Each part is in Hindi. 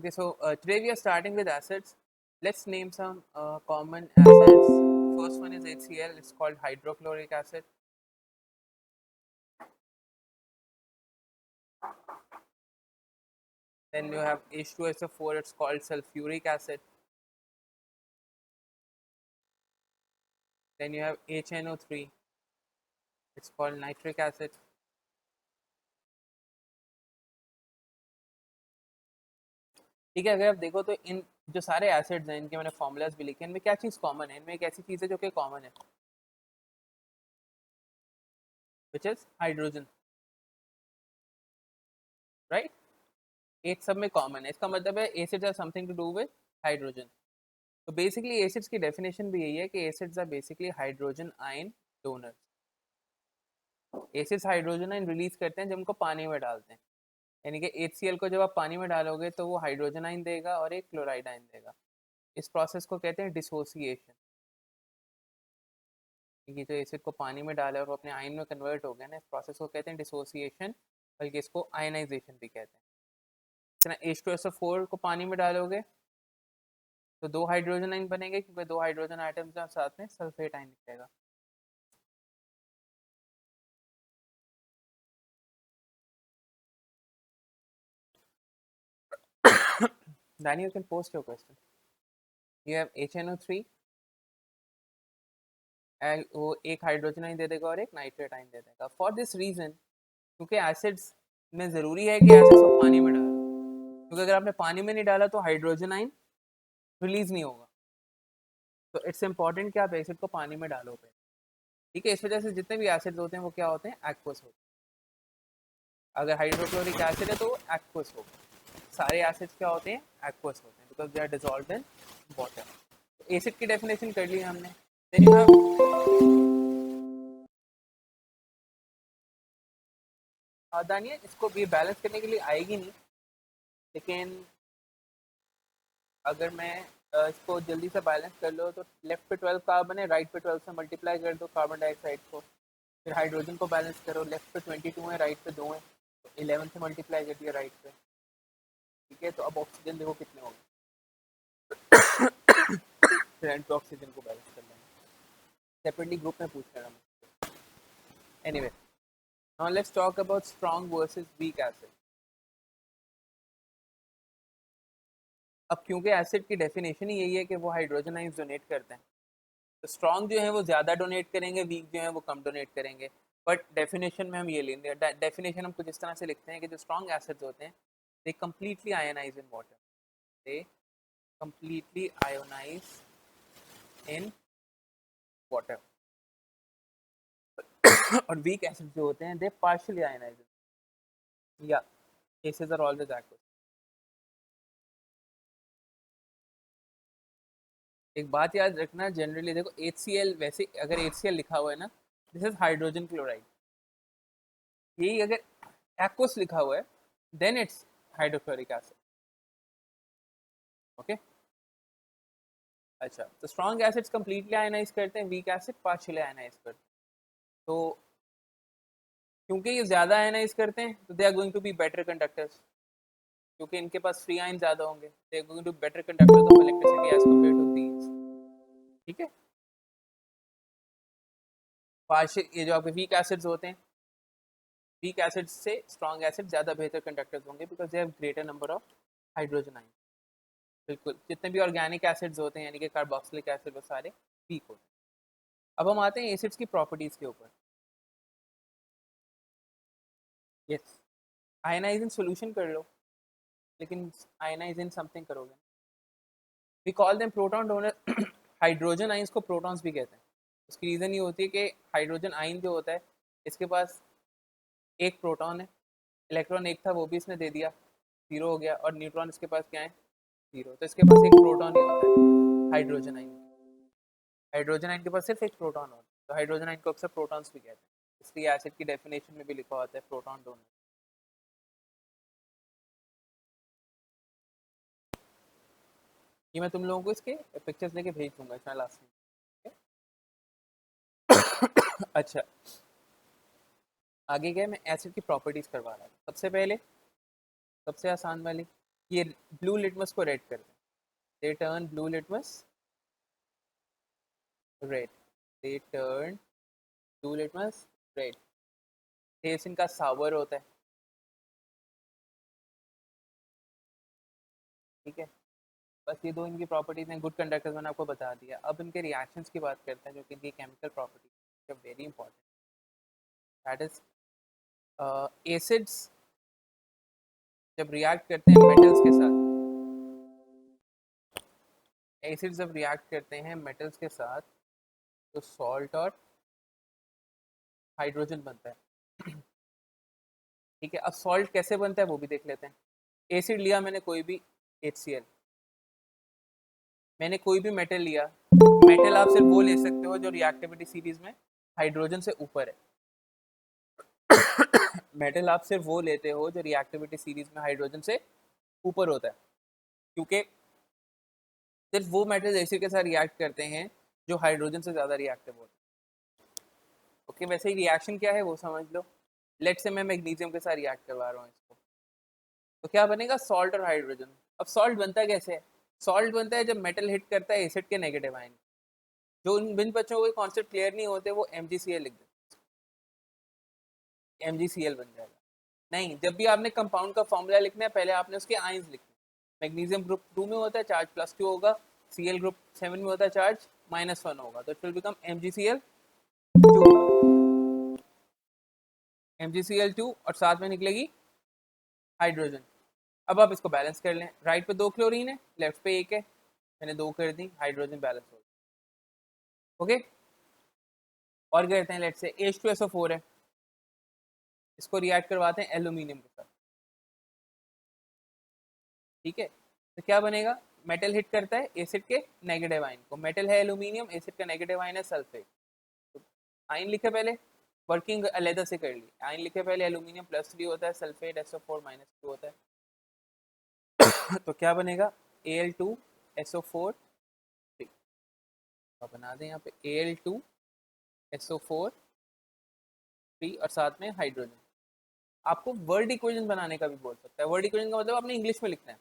Okay, so today we are starting with acids. Let's name some common acids. First one is HCl. It's called hydrochloric acid. Then you have H2SO4. It's called sulfuric acid. Then you have HNO3. It's called nitric acid. ठीक है, अगर आप देखो तो इन जो सारे एसिड्स हैं इनके मैंने फॉर्मूलाज भी लिखे हैं, इनमें क्या चीज़ कॉमन है? इनमें एक ऐसी चीज़ है जो कि कॉमन है, विच इज हाइड्रोजन, राइट? एक सब में कॉमन है, इसका मतलब है acids are something to do with hydrogen. तो बेसिकली एसिड्स की डेफिनेशन भी यही है कि acids are basically hydrogen ion donors. Acids hydrogen ion release करते हैं जब उनको पानी में डालते हैं, यानी कि HCl को जब आप पानी में डालोगे तो वो हाइड्रोजन आयन देगा और एक क्लोराइड आयन देगा. इस प्रोसेस को कहते हैं डिसोसिएशन. क्योंकि जो एसिड को पानी में डाला और वो अपने आयन में कन्वर्ट हो गया ना, इस प्रोसेस को कहते हैं डिसोसिएशन, बल्कि इसको आयनाइजेशन भी कहते हैं. इतना H2SO4 को पानी में डालोगे तो दो हाइड्रोजन आयन बनेंगे, क्योंकि दो हाइड्रोजन आइटम्स साथ में सल्फेट आयन निकलेगा. Danny, you can post your question. You have HNO3, वो एक हाइड्रोजन आयन दे देगा और एक नाइट्रेट आयन दे देगा. फॉर दिस रीजन, क्योंकि एसिड्स में ज़रूरी है कि एसिड्स को पानी में डालो, क्योंकि अगर आपने पानी में नहीं डाला तो हाइड्रोजन आयन रिलीज नहीं होगा. तो इट्स इंपॉर्टेंट कि आप एसिड को पानी में डालोगे. ठीक है, इस वजह से जितने भी एसिड्स होते हैं वो क्या होते हैं? एक्वस होते हैं. अगर हाइड्रोक्लोरिक एसिड है तो वो एक्वस होगा. सारे एसिड्स क्या होते हैं? एक्वस होते हैं, because they are dissolved in water. Acid की डेफिनेशन कर ली हमने. देन यू हैव दानिया, इसको भी बैलेंस करने के लिए आएगी नहीं, लेकिन अगर मैं इसको जल्दी से बैलेंस कर लो तो लेफ्ट पे 12 कार्बन है, राइट पे 12 से मल्टीप्लाई कर दो कार्बन डाइऑक्साइड को. फिर हाइड्रोजन को बैलेंस करो, लेफ्ट पे 22 है, राइट पे 2 है, तो 11 से मल्टीप्लाई कर दिया राइट पे. ठीक है, तो अब ऑक्सीजन देखो कितने हो गए. फिर एंटी ऑक्सीजन को बैलेंस कर लेंगे, सेपरेटली ग्रुप में पूछ लेना मुझसे. Anyway, now let's talk about strong versus weak acid. अब क्योंकि एसिड की डेफिनेशन ही यही है कि वो हाइड्रोजन आयंस डोनेट करते हैं, तो स्ट्रॉन्ग जो है वो ज़्यादा डोनेट करेंगे, वीक जो है वो कम डोनेट करेंगे. बट डेफिनेशन में हम ये लेंगे, डेफिनेशन हम कुछ इस तरह से लिखते हैं कि जो स्ट्रॉन्ग एसिड्स होते हैं, they completely ionise in water. They completely ionise in water. और वीक एसिड जो होते हैं, दे पार्शियली आयनाइज. या केसेस आर ऑलवेज एक्वस. एक बात याद रखना, जनरली देखो HCl, वैसे अगर HCl लिखा हुआ है ना, दिस इज हाइड्रोजन क्लोराइड. यही अगर एक्वस लिखा हुआ है, then it's hydrochloric acid. Okay, अच्छा, तो स्ट्रॉन्ग एसिड्स कंप्लीटली आयनाइज करते हैं, वीक एसिड पार्शियली आयनाइज करते हैं. तो क्योंकि ये ज़्यादा आयनाइज करते हैं तो they are going to be better conductors, क्योंकि इनके पास फ्री आयन ज़्यादा होंगे. They are going to better conductors of electricity as compare to these. ठीक है, पार्शियल, ये जो आपके वीक एसिड्स होते हैं, वीक एसिड्स से स्ट्रॉन्ग एसिड ज़्यादा बेहतर कंडक्टर्स होंगे, because they have greater number of hydrogen ion. बिल्कुल, जितने भी ऑर्गेनिक एसिड्स होते हैं, यानी कि कार्बोक्सिलिक एसिड, वो सारे वीक होते हैं. अब हम आते हैं एसिड्स की प्रॉपर्टीज़ के ऊपर. यस, आयनाइज इन सोल्यूशन कर लो, लेकिन आयनाइज इन समथिंग करोगे. We call them proton donor. Hydrogen ions को प्रोटॉन्स भी कहते हैं. उसकी रीज़न ये होती है कि हाइड्रोजन आइन जो होता है, इसके पास एक प्रोटॉन है, इलेक्ट्रॉन एक था वो भी इसने दे दिया, जीरो हो गया, और न्यूट्रॉन इसके पास क्या है? जीरो. तो इसके पास एक प्रोटॉन ही होता है हाइड्रोजन आइन. हाइड्रोजन आइन के पास सिर्फ एक प्रोटॉन होता है, तो हाइड्रोजन आइन को अक्सर प्रोटॉन्स भी कहते हैं. इसलिए एसिड की डेफिनेशन में भी लिखा होता है प्रोटॉन डोनर. ये मैं तुम लोगों को इसके पिक्चर्स लेके भेज दूंगा इसमें लास्ट में. अच्छा, आगे गए, मैं एसिड की प्रॉपर्टीज करवा रहा हूँ. सबसे पहले, सबसे आसान वाली, ये ब्लू लिटमस को रेड करते हैं, they turn blue litmus red, they turn blue litmus red. Test इनका सावर होता है, ठीक है। बस ये दो इनकी प्रॉपर्टीज हैं, गुड कंडक्टर्स मैंने आपको बता दिया। अब इनके रिएक्शंस की बात करते हैं जो कि इनकी chemical property very important, that is acids जब रिएक्ट करते हैं मेटल्स के साथ, एसिड्स जब रिएक्ट करते हैं मेटल्स के साथ तो सॉल्ट और हाइड्रोजन बनता है, ठीक है। अब सॉल्ट कैसे बनता है वो भी देख लेते हैं। एसिड लिया मैंने कोई भी HCl, मैंने कोई भी मेटल लिया, मेटल आप सिर्फ वो ले सकते हो जो रिएक्टिविटी सीरीज में हाइड्रोजन से ऊपर है। मेटल आप सिर्फ वो लेते हो जो रिएक्टिविटी सीरीज में हाइड्रोजन से ऊपर होता है, क्योंकि सिर्फ वो मेटल एसिड के साथ रिएक्ट करते हैं जो हाइड्रोजन से ज़्यादा रिएक्टिव होते हैं। ओके, वैसे ही रिएक्शन क्या है वो समझ लो। लेट से मैं मैग्नीशियम के साथ रिएक्ट करवा रहा हूँ इसको, तो क्या बनेगा, सॉल्ट और हाइड्रोजन। अब सॉल्ट बनता कैसे है, सॉल्ट बनता है जब मेटल हिट करता है एसिड के नेगेटिव आयन। जो जिन बच्चों को कॉन्सेप्ट क्लियर नहीं होते वो MgCl लिख देते, MgCl बन जाएगा। नहीं, जब भी आपने कंपाउंड का फॉर्मूला लिखना है पहले आपने उसके आयंस लिखने हैं। मैग्नीशियम ग्रुप 2 में होता है चार्ज +2 होगा, Cl ग्रुप 7 में होता है चार्ज -1 होगा, तो इट विल बिकम MgCl2 और साथ में निकलेगी हाइड्रोजन। अब आप इसको बैलेंस कर लें, राइट पे 2 क्लोरीन है, लेफ्ट पे 1 है, मैंने 2 कर दी, हाइड्रोजन बैलेंस हो गया। ओके, और करते हैं, लेट से H2SO4 है, इसको रिएक्ट करवाते हैं एल्यूमिनियम के साथ, ठीक है। तो क्या बनेगा, मेटल हिट करता है एसिड के नेगेटिव आयन को, मेटल है एल्यूमिनियम, एसिड का नेगेटिव आयन है सल्फेट। तो आयन लिखे पहले, वर्किंग अलहदा से कर ली, आयन लिखे पहले, एल्यूमिनियम +3 होता है, सल्फेट SO4 -2 होता है। तो क्या बनेगा, Al2SO4 बना दें यहाँ पे, Al2SO4 और साथ में हाइड्रोजन। आपको वर्ड इक्वेशन बनाने का भी बोल सकता है, वर्ड इक्वेशन का मतलब आपने इंग्लिश में लिखना है,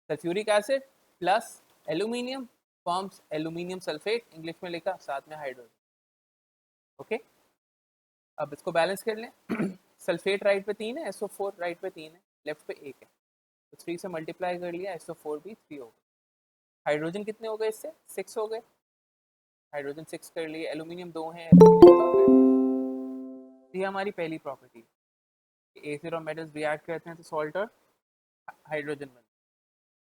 sulphuric acid plus aluminium forms aluminium sulphate, English में लिखा, साथ में हाइड्रोजन। ओके, अब इसको बैलेंस कर लें। सल्फेट राइट पे 3 है, SO4 राइट पे 3 है, लेफ्ट पे 1 है, तो 3 से मल्टीप्लाई कर लिया, SO4 भी 3 हो गए। हाइड्रोजन कितने हो गए इससे, 6 हो गए, हाइड्रोजन 6 कर लिए, एल्यूमिनियम 2 है, एल्यूमिनियम 2 कर लिए। ये हमारी पहली प्रॉपर्टी है, एसिड और मेटल्स रिएक्ट करते हैं तो सॉल्ट और हाइड्रोजन बनते हैं।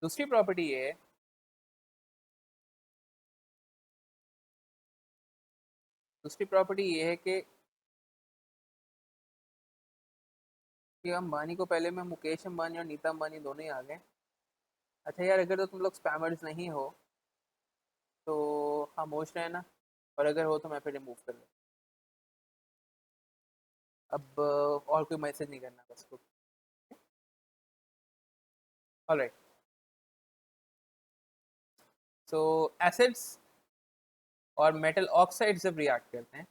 दूसरी प्रॉपर्टी ये है, दूसरी प्रॉपर्टी ये है कि अंबानी को पहले में मुकेश अंबानी और नीता अंबानी दोनों ही आ गए। अच्छा यार, अगर तो तुम लोग स्पैमर्स नहीं हो तो खामोश रहना, और अगर हो तो मैं फिर रिमूव कर लूँ। अब और कोई मैसेज नहीं करना बस को। ऑलराइट, सो एसिड्स और मेटल ऑक्साइड जब रिएक्ट करते हैं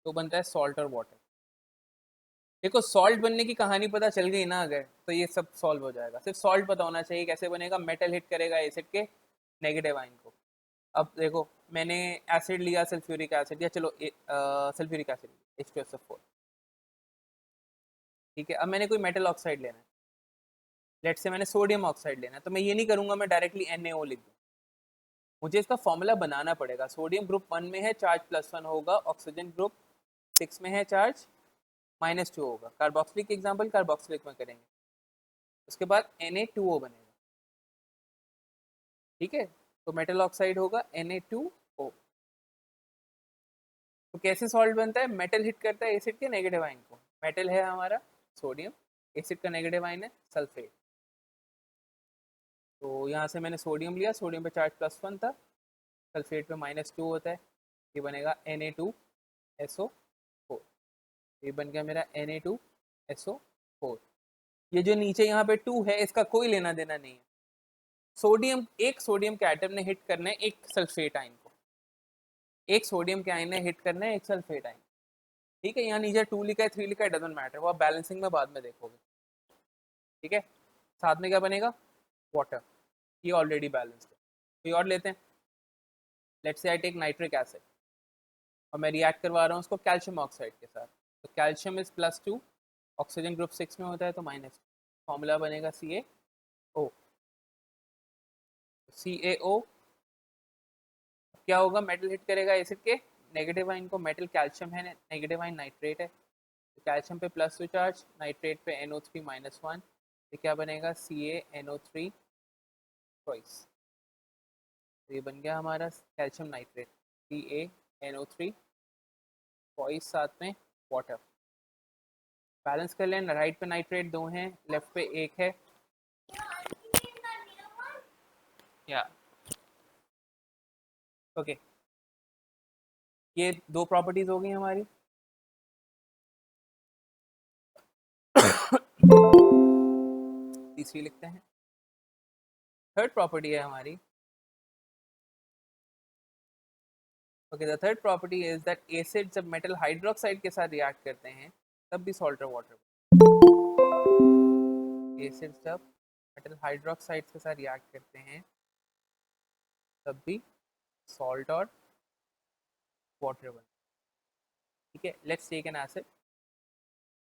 तो बनता है सॉल्ट और वाटर। देखो, सॉल्ट बनने की कहानी पता चल गई ना अगर, तो ये सब सॉल्व हो जाएगा। सिर्फ सॉल्ट पता होना चाहिए कैसे बनेगा, मेटल हिट करेगा एसिड के नेगेटिव आयन को। अब देखो, मैंने एसिड लिया, सल्फ्यूरिक एसिड, या चलो सल्फ्यूरिक एसिड H2SO4, ठीक है। अब मैंने कोई मेटल ऑक्साइड लेना है, लेट से मैंने सोडियम ऑक्साइड लेना है, तो मैं ये नहीं करूंगा मैं डायरेक्टली NaO लिख दूँ, मुझे इसका फॉर्मूला बनाना पड़ेगा। सोडियम ग्रुप 1 में है, चार्ज +1 होगा, ऑक्सीजन ग्रुप 6 में है, चार्ज -2 होगा। कार्बोक्सिलिक एग्जाम्पल कार्बोक्सिलिक में करेंगे, उसके बाद Na2O बनेगा, ठीक है। तो मेटल ऑक्साइड होगा Na2O। तो कैसे सॉल्ट बनता है, मेटल हिट करता है एसिड के नेगेटिव आयन को, मेटल है हमारा सोडियम, एसिड का नेगेटिव आयन है सल्फेट। तो यहाँ से मैंने सोडियम लिया, सोडियम पे चार्ज +1 था, सल्फेट पे -2 होता है, ये बनेगा Na2SO4। ये बन गया मेरा Na2SO4। ये जो नीचे यहाँ पे 2 है इसका कोई लेना देना नहीं है, सोडियम, एक सोडियम के एटम ने हिट करना है एक सल्फेट आयन को, एक सोडियम के आयन ने हिट करना है एक सल्फेट आयन, ठीक है। यहाँ नीचे 2 लिखा है, 3 लिखा है, डजंट मैटर, वो आप बैलेंसिंग में बाद में देखोगे। ठीक है, साथ में क्या बनेगा, वाटर, ये ऑलरेडी बैलेंस्ड है। कोई और लेते हैं, let's say I take nitric acid और मैं रिएक्ट करवा रहा हूँ उसको कैल्शियम ऑक्साइड के साथ, तो कैल्शियम इज +2, ऑक्सीजन ग्रुप 6 में होता है तो -2, फॉर्मूला बनेगा CaO। CaO क्या होगा, मेटल हिट करेगा एसिड के नेगेटिव आइन को, मेटल कैल्शियम है, नेगेटिव आइन नाइट्रेट है, तो कैल्शियम पे +2 चार्ज, नाइट्रेट पे NO3 -1, तो क्या बनेगा CaNO3 ट्वाइस, तो ये बन गया हमारा कैल्शियम नाइट्रेट, CaNO3 ट्वाइस, साथ में वाटर। बैलेंस कर लें, राइट पे नाइट्रेट 2 हैं, लेफ्ट पे 1 है, या ओके, ये 2 प्रॉपर्टीज हो गई हमारी। तीसरी लिखते हैं, थर्ड प्रॉपर्टी है हमारी। Okay, the third property is that acid जब मेटल हाइड्रोक्साइड के साथ रिएक्ट करते हैं तब भी सॉल्ट और वाटर, एसिड जब मेटल हाइड्रोक्साइड के साथ रिएक्ट करते हैं तब भी सॉल्ट और वाटर बनते हैं। ठीक है, लेट्स टेक एन एसिड,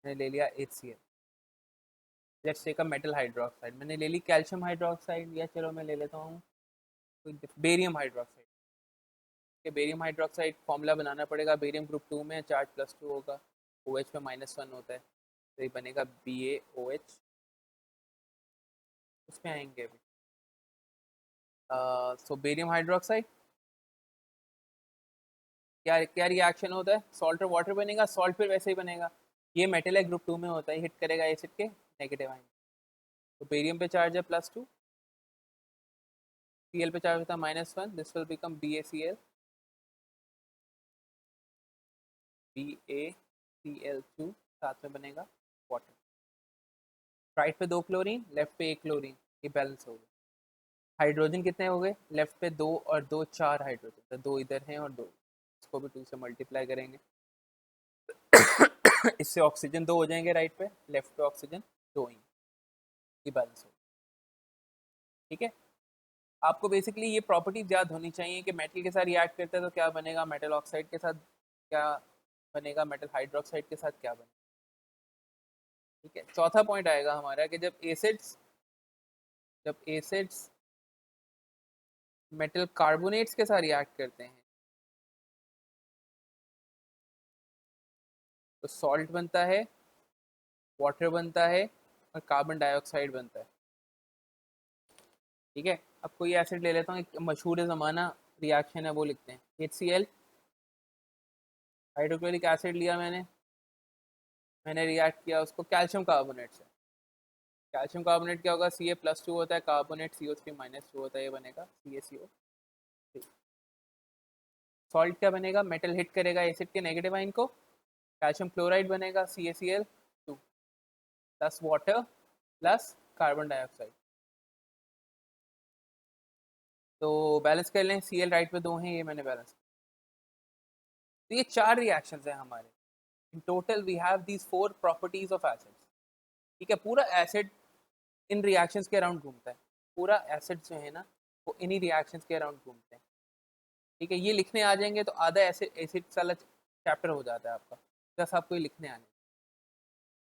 मैंने ले लिया HCl, let's take a metal hydroxide, मैंने ले ली कैल्शियम हाइड्रोक्साइड, या चलो मैं ले लेता हूँ barium hydroxide. Barium hydroxide formula बनाना पड़ेगा, बेरियम ग्रुप 2 में चार्ज +2 होगा, OH पे -1 होता है, तो ये बनेगा BaOH, उसमें आएंगे अभी। सो बेरियम हाइड्रोक्साइड क्या क्या रिएक्शन होता है, सॉल्ट और वाटर बनेगा, सॉल्ट फिर वैसे ही बनेगा, ये मेटल है ग्रुप 2 में होता है, हिट करेगा एसिड के नेगेटिव आयन, तो बेरियम पे चार्ज है +2, Cl पे चार्ज होता है -1, this will become BaCl, BaCl2, साथ में बनेगा वाटर, राइट पे 2 क्लोरीन, लेफ्ट पे 1 क्लोरीन, ये बैलेंस हो गया। हाइड्रोजन कितने हो गए, लेफ्ट पे 2 और 2 4 हाइड्रोजन, तो 2 इधर हैं और 2, इसको भी 2 से मल्टीप्लाई करेंगे, इससे ऑक्सीजन 2 हो जाएंगे, राइट पे, लेफ्ट पे ऑक्सीजन 2 ही, ये बैलेंस हो। ठीक है, आपको बेसिकली ये प्रॉपर्टी याद होनी चाहिए कि मेटल के साथ रिएक्ट करते हैं तो क्या बनेगा, मेटल ऑक्साइड के साथ क्या बनेगा, मेटल हाइड्रोक्साइड के साथ क्या बनेगा। ठीक है, चौथा पॉइंट आएगा हमारा कि जब एसिड्स मेटल कार्बोनेट्स के साथ रिएक्ट करते हैं तो सॉल्ट बनता है, वाटर बनता है और कार्बन डाइऑक्साइड बनता है। ठीक है, अब कोई एसिड ले लेता हूँ, एक मशहूर ज़माना रिएक्शन है वो लिखते हैं, HCl, हाइड्रोक्लोरिक एसिड लिया मैंने रिएक्ट किया उसको कैल्शियम कार्बोनेट से, कैल्शियम कार्बोनेट क्या होगा, Ca+2 होता है, कार्बोनेट CO3 -2 होता है, ये बनेगा CaCO3। सॉल्ट क्या बनेगा, मेटल हिट करेगा एसिड के नेगेटिव आइन को, कैल्शियम क्लोराइड बनेगा CaCl2 plus water plus carbon dioxide, तो बैलेंस कर लें, Cl राइट पे 2 हैं, ये मैंने बैलेंस, तो ये 4 रिएक्शंस हैं हमारे, in total we have these 4 properties of acids. ठीक है, पूरा एसिड इन रिएक्शंस के अराउंड घूमता है, पूरा एसिड जो है ना वो इन्हीं रिएक्शंस के अराउंड घूमते हैं। ठीक है, ये लिखने आ जाएंगे तो आधा एसिड वाला चैप्टर हो जाता है आपका, बस आपको ये लिखने आने।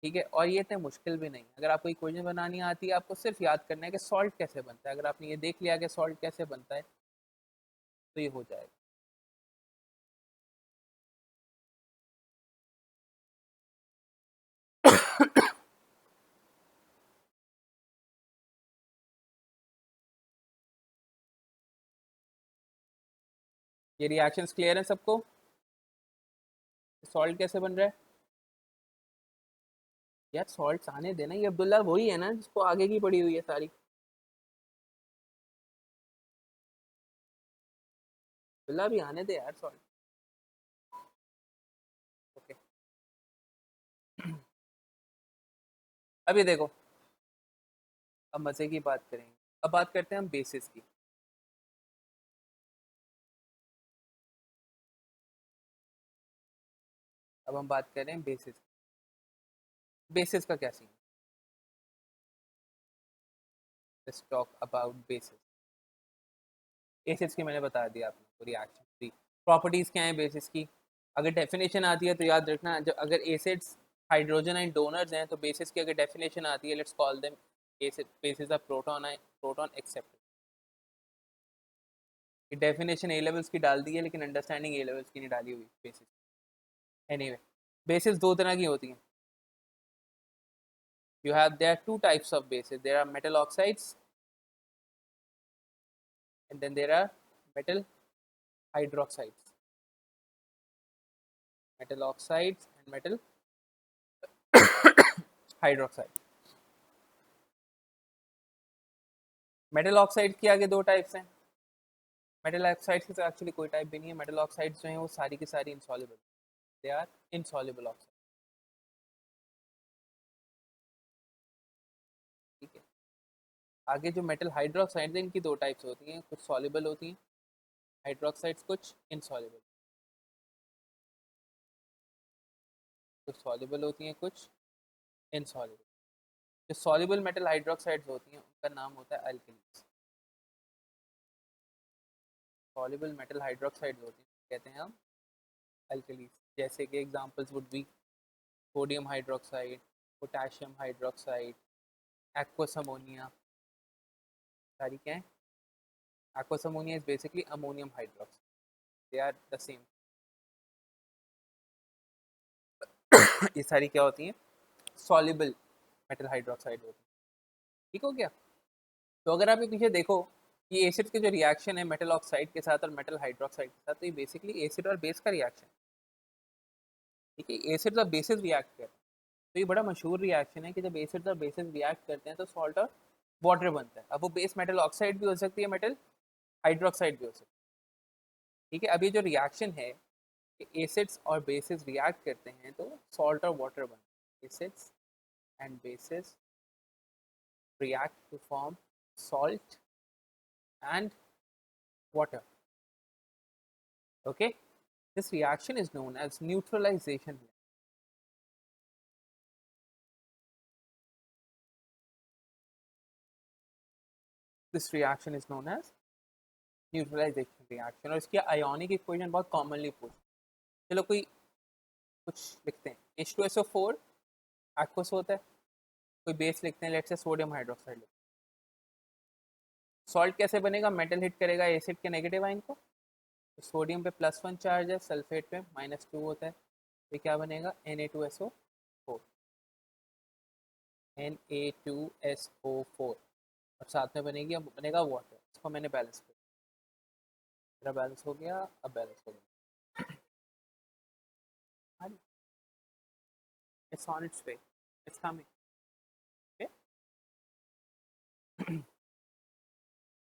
ठीक है, और ये इतने मुश्किल भी नहीं, अगर आपको इक्वेशन बनानी आती है आपको सिर्फ याद करना है कि सॉल्ट कैसे बनता है, अगर आपने ये देख लिया कि सॉल्ट कैसे बनता है तो ये हो जाएगा। ये रिएक्शंस क्लियर है सबको, सॉल्ट कैसे बन रहा है। यार सॉल्ट आने देना, ये अब्दुल्ला वही है ना जिसको आगे की पड़ी हुई है सारी, अब्दुल्ला भी आने दे यार सॉल्ट। ओके, अब ये देखो, अब मजे की बात करेंगे, अब बात करते हैं हम बेसिस की। अब हम बात कर रहे हैं बेसिस, बेसिस का क्या scene, let's talk about bases. Acids की मैंने बता दिया आपको, रिएक्शन की प्रॉपर्टीज़ क्या हैं बेसिस की। अगर डेफिनेशन आती है तो याद रखना, जब अगर एसिड्स हाइड्रोजन आयन डोनर्स हैं तो बेसिस की अगर डेफिनेशन आती है, let's call them acid basis of proton acceptor. Definition A levels की डाल दी है लेकिन अंडरस्टैंडिंग ए लेवल्स की नहीं डाली हुई बेसिस। एनीवे, बेसिस दो तरह की होती हैं। there are two types of bases. There are metal oxides and then there are metal hydroxides. Metal oxides and metal hydroxide. Metal oxide के आगे दो टाइप्स हैं। मेटल ऑक्साइड की तो एक्चुअली कोई टाइप भी नहीं है। मेटल ऑक्साइड जो हैं वो सारी की सारी insoluble, they are insoluble oxide. ठीक है, आगे जो मेटल हाइड्रोक्साइड है इनकी दो टाइप्स होती हैं, कुछ सॉल्युबल होती हैं हाइड्रोक्साइड्स, कुछ इनसॉल्युबल, कुछ सॉल्युबल होती हैं कुछ इनसॉल्युबल। जो सॉल्युबल मेटल हाइड्रोक्साइड्स होती हैं उनका नाम होता है अल्कलीज। सॉल्युबल मेटल हाइड्रोक्साइड्स होती हैं कहते हैं हम अल्कलीज। जैसे कि examples would be sodium hydroxide, potassium hydroxide, aqueous ammonia. सारी क्या है? Aqueous ammonia is basically ammonium hydroxide, they are the same. ये सारी क्या होती हैं? सॉल्युबल मेटल हाइड्रोक्साइड होती है। ठीक हो गया? तो अगर आप ये पीछे देखो कि एसिड के जो रिएक्शन है मेटल ऑक्साइड के साथ और मेटल हाइड्रोक्साइड के साथ, तो ये बेसिकली एसिड और बेस का रिएक्शन। ठीक है, एसिड और बेसिस रिएक्ट करते हैं। तो ये बड़ा मशहूर रिएक्शन है कि जब एसिड और बेसिस रिएक्ट करते हैं तो सॉल्ट और वाटर बनता है। अब वो बेस मेटल ऑक्साइड भी हो सकती है, मेटल हाइड्रोक्साइड भी हो सकती है। ठीक है, अब ये जो रिएक्शन है कि एसिड्स और बेसिस रिएक्ट करते हैं तो सॉल्ट और वाटर बनता है। Acids and bases react to form salt and water. Okay, this reaction is known as neutralization. This reaction is known as neutralisation reaction. और इसकी आयोनिक इक्वेशन बहुत कॉमनली पूछ, चलो कोई कुछ लिखते हैं। H2SO4 एक्वस होता है, कोई बेस लिखते हैं, let's say sodium hydroxide. Salt कैसे बनेगा? मेटल हिट करेगा एसिड के नेगेटिव आयन को, तो सोडियम पे +1 चार्ज है, सल्फेट पे -2 होता है, तो क्या बनेगा? Na2SO4। Na2SO4 और साथ में बनेगी, अब बनेगा वाटर। इसको मैंने बैलेंस कर, मेरा बैलेंस हो गया, अब बैलेंस हो गया। It's on its way, it's coming. Okay,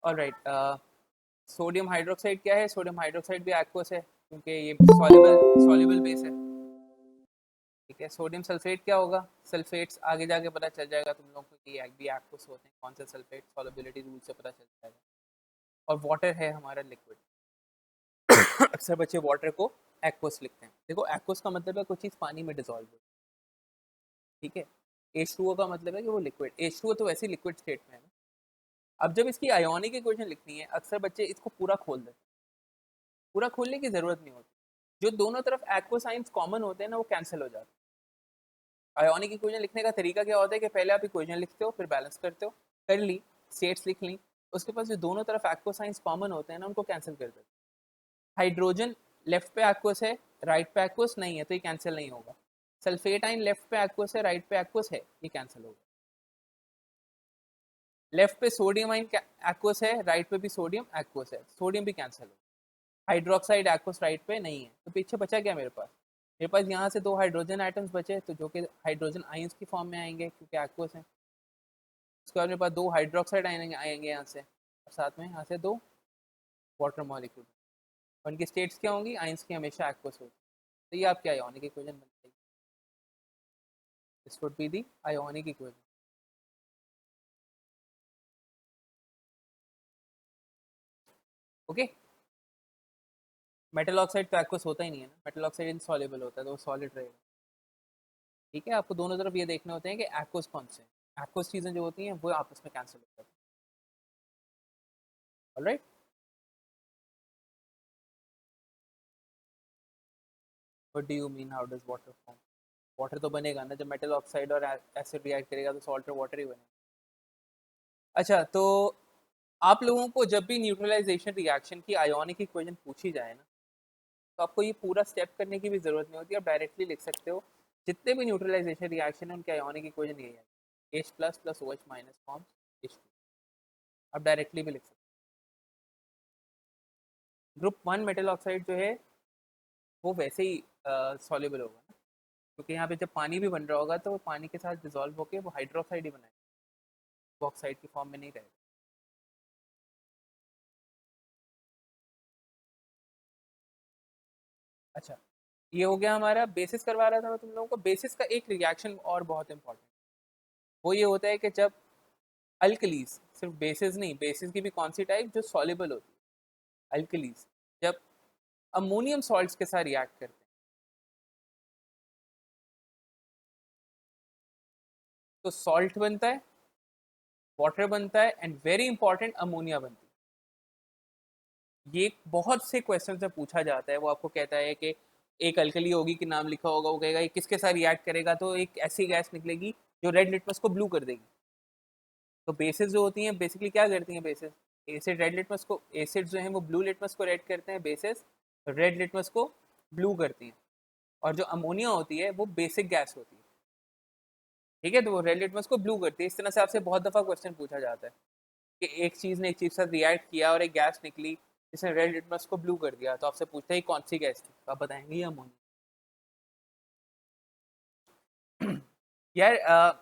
all right. Sodium hydroxide क्या है? सोडियम हाइड्रोक्साइड भी एक्वस है क्योंकि ये सॉल्युबल बेस है। ठीक है, सोडियम सल्फेट क्या होगा? सल्फेट्स आगे जाके पता चल जाएगा तुम लोगों को कि भी एक्वस होते हैं, कौन सा सल्फेट, सॉल्युबिलिटी रूल से पता चल जाएगा। और वाटर है हमारा लिक्विड। अक्सर बच्चे वाटर को एक्वस लिखते हैं। देखो, एक्वस का मतलब है कोई चीज़ पानी में डिजोल्व हो। ठीक है, H2O का मतलब है कि वो लिक्विड। H2O तो वैसे लिक्विड स्टेट में है ना। अब जब इसकी आयोनिक इक्वेशन लिखनी है, अक्सर बच्चे इसको पूरा खोल देते हैं। पूरा खोलने की जरूरत नहीं होती, जो दोनों तरफ एक्वस साइंस कॉमन होते हैं ना, वो कैंसिल हो जाते हैं। आयोनिक इक्वेशन लिखने का तरीका क्या होता है कि पहले आप इक्वेशन लिखते हो, फिर बैलेंस करते हो, कर ली, स्टेट्स लिख ली, उसके पास जो दोनों तरफ एक्वस साइंस कॉमन होते हैं ना, उनको कैंसिल कर देते। हाइड्रोजन लेफ्ट पे एक्वस है, राइट पे एक्वस नहीं है, तो ये कैंसिल नहीं होगा। सल्फेट आइन लेफ्ट पे एक्वस है, राइट पे एक्वस है, ये कैंसिल होगा। लेफ्ट पे सोडियम आइन एक्वस है, राइट पे भी सोडियम एक्वस है, सोडियम भी कैंसिल होगा। हाइड्रोक्साइड एक्वस राइट पे नहीं है, तो पीछे बचा क्या मेरे पास? मेरे पास यहाँ से दो हाइड्रोजन आइटम्स बचे, तो जो कि हाइड्रोजन आइंस की फॉर्म में आएंगे क्योंकि एक्वस है। उसके बाद मेरे पास दो हाइड्रोक्साइड आएंगे यहाँ से, और साथ में यहाँ से दो वाटर मॉलिक्यूल। उनकी स्टेट्स क्या होंगी? आइंस की हमेशा एक्वस होगी। तो ये आपकी आयोनिक इक्वेशन बन जाएगी। This would be the ionic equation. Okay, metal oxide तो एक्वस होता ही नहीं है ना, मेटल ऑक्साइड इनसॉल्युबल होता है, तो वो सॉलिड रहेगा। ठीक है, आपको दोनों तरफ ये देखने होते हैं कि एक्वस कौन से हैं। एक्वस चीज़ें जो होती हैं वो आपस में कैंसिल हो जाती हैं। Alright. What do you mean how does water form? Water तो बनेगा ना, जब मेटल ऑक्साइड और एसिड रिएक्ट करेगा तो सॉल्ट और वाटर ही बनेगा. अच्छा, तो आप लोगों को जब भी न्यूट्रलाइजेशन रिएक्शन की आयोनिक इक्वेशन पूछी जाए ना, तो आपको ये पूरा स्टेप करने की भी जरूरत नहीं होती, आप डायरेक्टली लिख सकते हो. जितने भी न्यूट्रलाइजेशन रिएक्शन है उनके आयोनिक इक्वेशन यही है, H plus plus OH minus forms H2. आप डायरेक्टली भी लिख सकते हो. ग्रुप 1 मेटल ऑक्साइड जो है वो वैसे ही सॉल्युबल होगा ना, क्योंकि यहाँ पे जब पानी भी बन रहा होगा तो वो पानी के साथ डिजोल्व होकर वो हाइड्रोक्साइड ही बनाएगा, वो ऑक्साइड की फॉर्म में नहीं रहेगा. अच्छा, ये हो गया हमारा बेसिस. करवा रहा था मैं तुम लोगों को बेसिस का एक रिएक्शन और बहुत इंपॉर्टेंट, वो ये होता है कि जब अल्कलीज, सिर्फ बेसिस नहीं, बेसिस की भी कौन सी टाइप जो सॉल्युबल होती है, अल्कलीज, जब अमोनियम सॉल्ट्स के साथ रिएक्ट करते हैं तो सॉल्ट बनता है, वाटर बनता है, एंड वेरी इंपॉर्टेंट अमोनिया बनती है. ये बहुत से क्वेश्चन में पूछा जाता है. वो आपको कहता है कि एक अल्कली होगी कि नाम लिखा होगा, वो कहेगा ये किसके साथ रिएक्ट करेगा, तो एक ऐसी गैस निकलेगी जो रेड लिटमस को ब्लू कर देगी. तो बेसिस जो होती हैं बेसिकली क्या करती हैं, बेसिस एसिड रेड लिटमस को, एसिड जो है वो ब्लू लिटमस को रेड करते हैं, बेसिस रेड लिटमस को ब्लू करती हैं. और जो अमोनिया होती है वो बेसिक गैस होती है. ठीक है, तो वो रेड लिटमस को ब्लू करती है. इस तरह से आपसे बहुत दफ़ा क्वेश्चन पूछा जाता है कि एक चीज़ ने एक चीज़ के साथ रिएक्ट किया और एक गैस निकली जिसने रेड लिटमस को ब्लू कर दिया, तो आपसे पूछते हैं कौन सी गैस थी, तो आप बताएंगे ये अमोनिया. यार,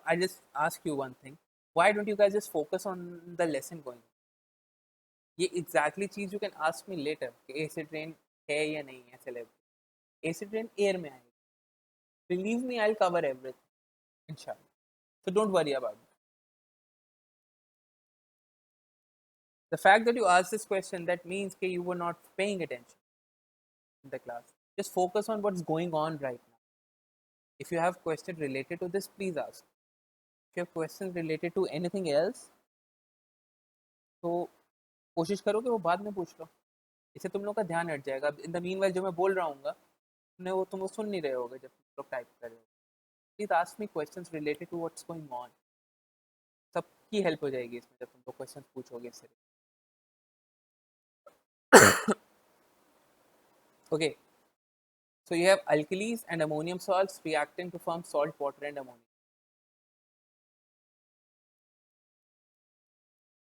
I just ask you one thing, why don't you guys just focus on the lesson going. ये एग्जैक्टली चीज़ you can ask me later कि एसिड रेन है या नहीं है सेलेब्रिटी. एसिड रेन एयर में आएगी. Believe me, I will cover everything इंशाल्लाह. So don't worry about it. The fact that you asked this question, that means that you were not paying attention in the class. Just focus on what's going on right now. If you have questions related to this, please ask. If you have questions related to anything else, तो कोशिश करो कि वो बाद में पूछ लो. इससे तुम लोग का ध्यान हट जाएगा. इन द मीन वाइल जो मैं बोल रहा हूँ तुम वो सुन नहीं रहे होगे जब तुम लोग टाइप कर रहे हो. Please ask me questions related to what's going on. सबकी हेल्प हो जाएगी इसमें जब तुम लोग क्वेश्चंस पूछोगे इससे. Okay, so you have alkalis and ammonium salts reacting to form salt, water and ammonia.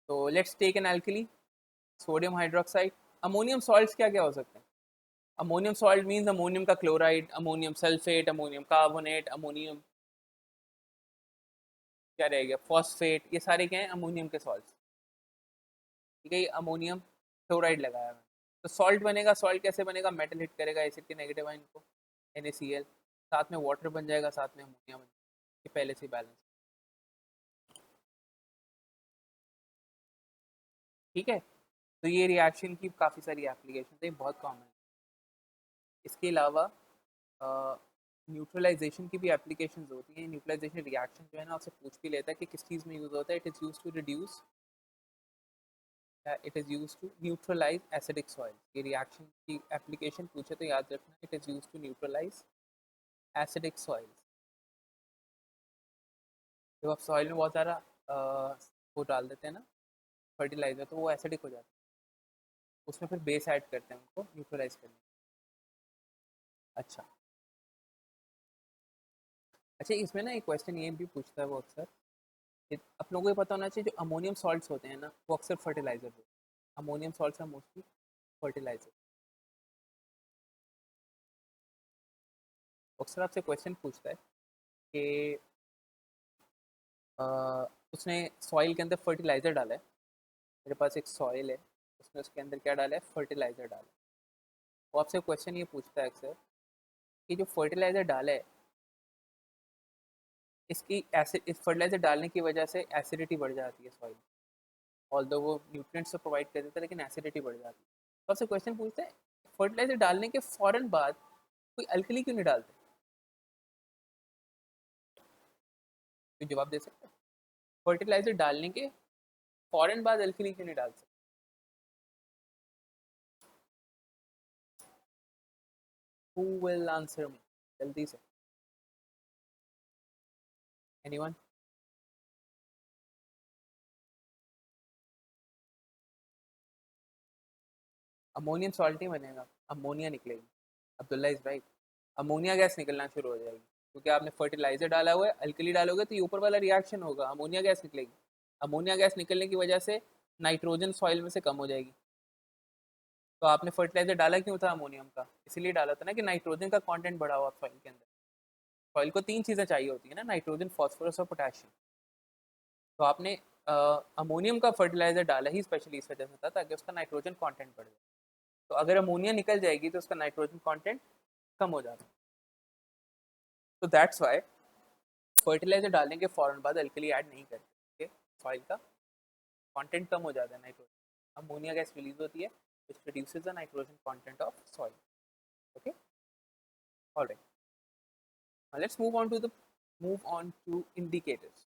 So let's take an alkali, sodium hydroxide. Ammonium salts क्या क्या हो सकते हैं? Ammonium salt means ammonium का chloride, ammonium sulfate, ammonium carbonate, ammonium क्या रहेगा, phosphate. ये सारे क्या हैं? अमोनियम के सॉल्ट्स. ठीक है, ये अमोनियम क्लोराइड लगाया है. तो सॉल्ट बनेगा. सॉल्ट कैसे बनेगा? मेटल हिट करेगा एसिड के नेगेटिव आयन को, NaCl, साथ में वाटर बन जाएगा, साथ में अमोनिया बन जाएगा. ये पहले से बैलेंस. ठीक है, तो ये रिएक्शन की काफ़ी सारी एप्लीकेशन है, बहुत कॉमन है. इसके अलावा न्यूट्रलाइजेशन की भी एप्लीकेशन होती हैं. न्यूट्रलाइजेशन रिएक्शन जो है ना, आपसे पूछ भी लेता है कि किस चीज़ में यूज़ होता है. It is use to reduce, it is use to neutralise acidic soil. ये रिएक्शन की एप्लीकेशन पूछे तो याद रखना, it is use to neutralise acidic soil. जब आप सॉइल में बहुत सारा वो डाल देते हैं ना, फर्टिलाइजर, तो वो एसिडिक हो जाता है. उसमें फिर बेस ऐड करते हैं उनको न्यूट्रलाइज करने. अच्छा. अच्छा, इसमें ना एक क्वेश्चन ये भी पूछता है वो अक्सर, आप लोगों को पता होना चाहिए, जो अमोनियम सॉल्ट्स होते हैं ना वो अक्सर फर्टिलाइजर होते हैं. Ammonium salts are mostly fertiliser. अक्सर आपसे क्वेश्चन पूछता है कि उसने सॉइल के अंदर फर्टिलाइजर डाला है. मेरे पास एक सॉइल है, उसने उसके अंदर क्या डाला है? फर्टिलाइजर डाला है. वो आपसे क्वेश्चन ये पूछता है अक्सर कि जो फर्टिलाइजर डाला है, इसकी एसिड, इस फर्टिलाइजर डालने की वजह से एसिडिटी बढ़ जाती है सॉइल. ऑल्दो वो न्यूट्रिएंट्स तो प्रोवाइड कर देता है लेकिन एसिडिटी बढ़ जाती है. तो आपसे क्वेश्चन पूछते हैं, फर्टिलाइजर डालने के फ़ौरन बाद कोई अल्कली क्यों नहीं डालते? तो जवाब दे सकते हैं, फर्टिलाइजर डालने के फ़ौरन बाद अल्कली क्यों नहीं डाल सकते? Who will answer me? जल्दी से. Anyone? अमोनियम सॉल्ट ही बनेगा, अमोनिया निकलेगी. Abdullah is right. Ammonia gas निकलना शुरू हो जाएगी क्योंकि आपने फर्टिलाइजर डाला हुआ है. अल्कली डालोगे तो ये ऊपर वाला रिएक्शन होगा, अमोनिया गैस निकलेगी. अमोनिया गैस निकलने की वजह से नाइट्रोजन सॉइल में से कम हो जाएगी. तो आपने फर्टिलाइजर डाला क्यों था अमोनियम का? इसीलिए डाला था ना कि नाइट्रोजन का कंटेंट बढ़ा हुआ सॉइल के अंदर. सॉइल को 3 चीज़ें चाहिए होती है ना, नाइट्रोजन, फॉस्फोरस और पोटेशियम. तो आपने अमोनियम का फर्टिलाइजर डाला ही स्पेशली इस वजह से था ताकि उसका नाइट्रोजन कंटेंट बढ़ जाए. तो अगर अमोनिया निकल जाएगी तो उसका नाइट्रोजन कंटेंट कम हो जाता है. तो दैट्स वाई फर्टिलाइजर डालने के फ़ौरन बाद अल्कली ऐड नहीं करते. सॉइल का कंटेंट कम हो जाता है नाइट्रोजन. अमोनिया गैस रिलीज होती है which reduces the nitrogen content of soil. Okay, all right. Now let's move on to indicators.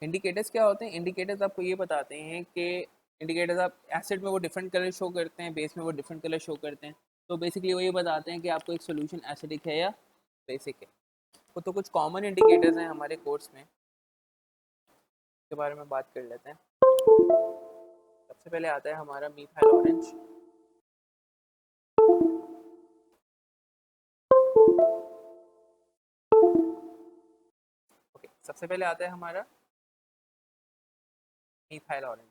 Indicators क्या होते हैं? इंडिकेटर्स आपको ये बताते हैं कि इंडिकेटर्स आप एसिड में वो डिफरेंट कलर शो करते हैं, बेस में वो डिफरेंट कलर शो करते हैं. तो बेसिकली वो ये बताते हैं कि आपको एक सोल्यूशन एसिडिक है या बेसिक है. तो कुछ कॉमन इंडिकेटर्स हैं हमारे कोर्स में, के बारे में बात कर लेते हैं. सबसे पहले आता है हमारा मीथाइल ऑरेंज. ओके, सबसे पहले आता है हमारा मीथाइल ऑरेंज.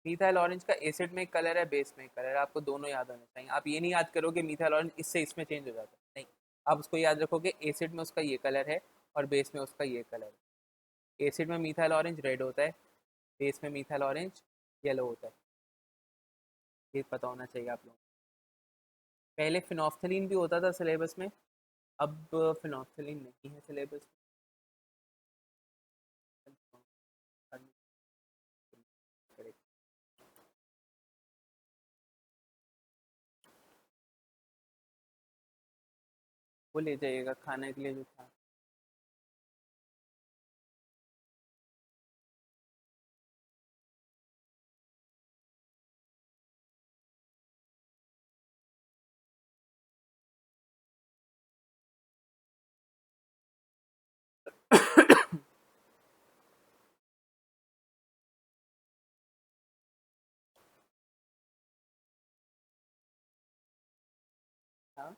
मीथाइल ऑरेंज का एसिड में एक कलर है, बेस में एक कलर है. आपको दोनों याद होने चाहिए. आप ये नहीं याद करो कि मीथाइल ऑरेंज इससे इसमें चेंज हो जाता है, नहीं. आप उसको याद रखो कि एसिड में उसका ये कलर है और बेस में उसका ये कलर है. एसिड में मीथाइल ऑरेंज रेड होता है, बेस में मीथाइल ऑरेंज येलो होता है. ये पता होना चाहिए आप लोगों को. पहले फिनोफ्थलीन भी होता था सिलेबस में, अब फिनोफ्थलीन नहीं है सिलेबस में. वो ले जाइएगा खाने के लिए जो था. हाँ,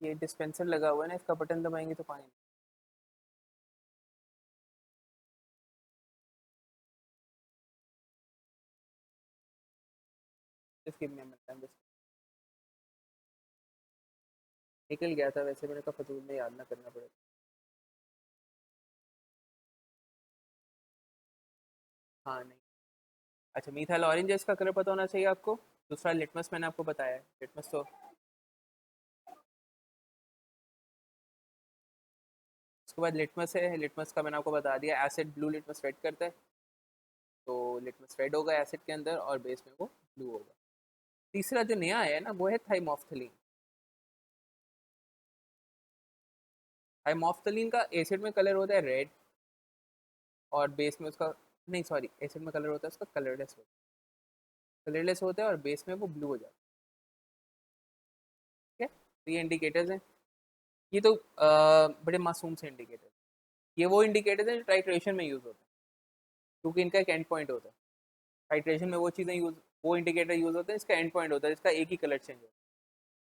ये डिस्पेंसर लगा हुआ है ना, इसका बटन दबाएंगे तो पानी. इसकी में मतलब निकल गया था वैसे, मैंने कहा फजूल में याद ना करना पड़े. हाँ नहीं. अच्छा, मीथाइल ऑरेंज है, इसका कलर पता होना चाहिए आपको. दूसरा लिटमस मैंने आपको बताया है. लिटमस तो उसके बाद लिटमस है. लिटमस का मैंने आपको बता दिया, एसिड ब्लू लिटमस रेड करता है. तो लिटमस रेड होगा एसिड के अंदर और बेस में वो ब्लू होगा. तीसरा जो नया है ना वो है थाइमोफ्थलीन. थाइमोफ्थलीन का एसिड में कलर होता है रेड और बेस में उसका, नहीं सॉरी, एसिड में कलर होता है उसका कलरलेस होता है. कलरलेस होता है और बेस में वो ब्लू हो जाता है. ठीक है, तो ये इंडिकेटर्स हैं. ये तो बड़े मासूम से इंडिकेटर्स. ये वो इंडिकेटर्स हैं जो टाइट्रेशन में यूज़ होते हैं क्योंकि इनका एक एंड पॉइंट होता है. टाइट्रेशन में वो चीज़ें यूज, वो इंडिकेटर यूज़ होते हैं इसका एंड पॉइंट होता है, इसका एक ही कलर चेंज होता है.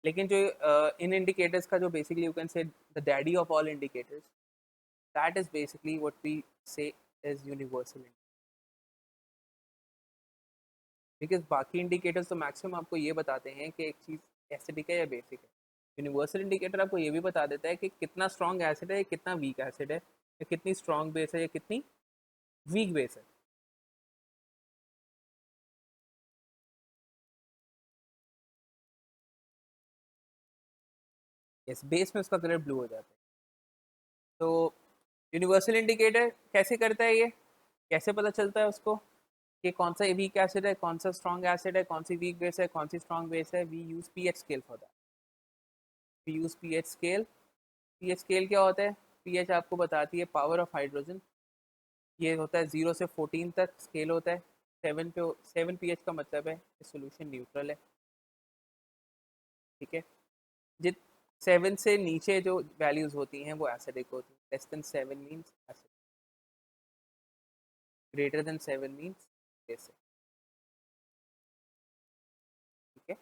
लेकिन जो इन इंडिकेटर्स का जो basically you can say the daddy of all indicators, that is basically what we say is universal. Because बाकी इंडिकेटर्स तो मैक्सिमम आपको ये बताते हैं कि एक चीज़ एसिडिक है या बेसिक है. यूनिवर्सल इंडिकेटर आपको ये भी बता देता है कि कितना स्ट्रॉन्ग एसिड है, कितना वीक एसिड है, या कितनी स्ट्रॉन्ग बेस है या कितनी वीक बेस है. यस, बेस में उसका कलर ब्लू हो जाता है. तो यूनिवर्सल इंडिकेटर कैसे करता है ये, कैसे पता चलता है उसको कि कौन सा वीक एसिड है, कौन सा स्ट्रॉन्ग एसिड है, कौन सी वीक बेस है, कौन सी स्ट्रॉन्ग बेस है? We use pH scale for that. We use pH scale. PH scale क्या होता है? पीएच आपको बताती है पावर ऑफ हाइड्रोजन। ये होता है 0 से 14 तक स्केल होता है। 7 पीएच का मतलब है कि सोल्यूशन न्यूट्रल है। ठीक है, जित 7 से नीचे जो वैल्यूज होती हैं वो एसिडिक होती हैं। Less than 7 means acid, greater than 7 means basic. ठीक है,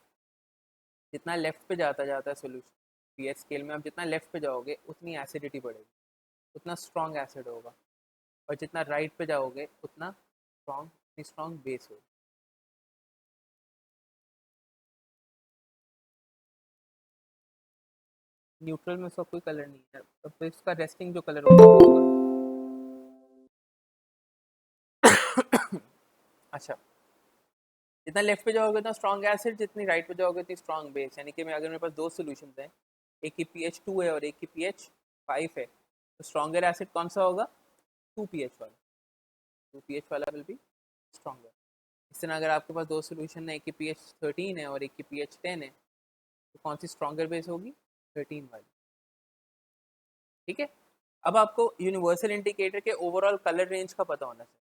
जितना लेफ्ट पे जाता जाता है सोल्यूशन पीएच स्केल में, आप जितना लेफ्ट पे जाओगे उतनी एसिडिटी बढ़ेगी, उतना स्ट्रॉन्ग एसिड होगा। और जितना राइट पे जाओगे उतना स्ट्रॉन्ग बेस होगा। न्यूट्रल में उसका कोई कलर नहीं है, तो इसका रेस्टिंग जो कलर होगा वो होगा अच्छा, जितना लेफ्ट पे जाओगे उतना स्ट्रॉन्ग एसिड, जितनी राइट पे जाओगे उतनी स्ट्रॉन्ग बेस। यानी कि मैं अगर मेरे पास दो सोल्यूशन हैं, एक की पीएच 2 है और एक की पीएच 5 है, तो स्ट्रॉन्गर एसिड कौन सा होगा? 2 पीएच वाला। 2 पीएच वाला विल बी स्ट्रॉन्गर। इस तरह अगर आपके पास दो सोल्यूशन है, एक की पीएच 13 है और एक की पीएच 10 है, तो कौन सी स्ट्रॉन्गर बेस होगी? 13 वाली। ठीक है, अब आपको यूनिवर्सल इंडिकेटर के ओवरऑल कलर रेंज का पता होना चाहिए।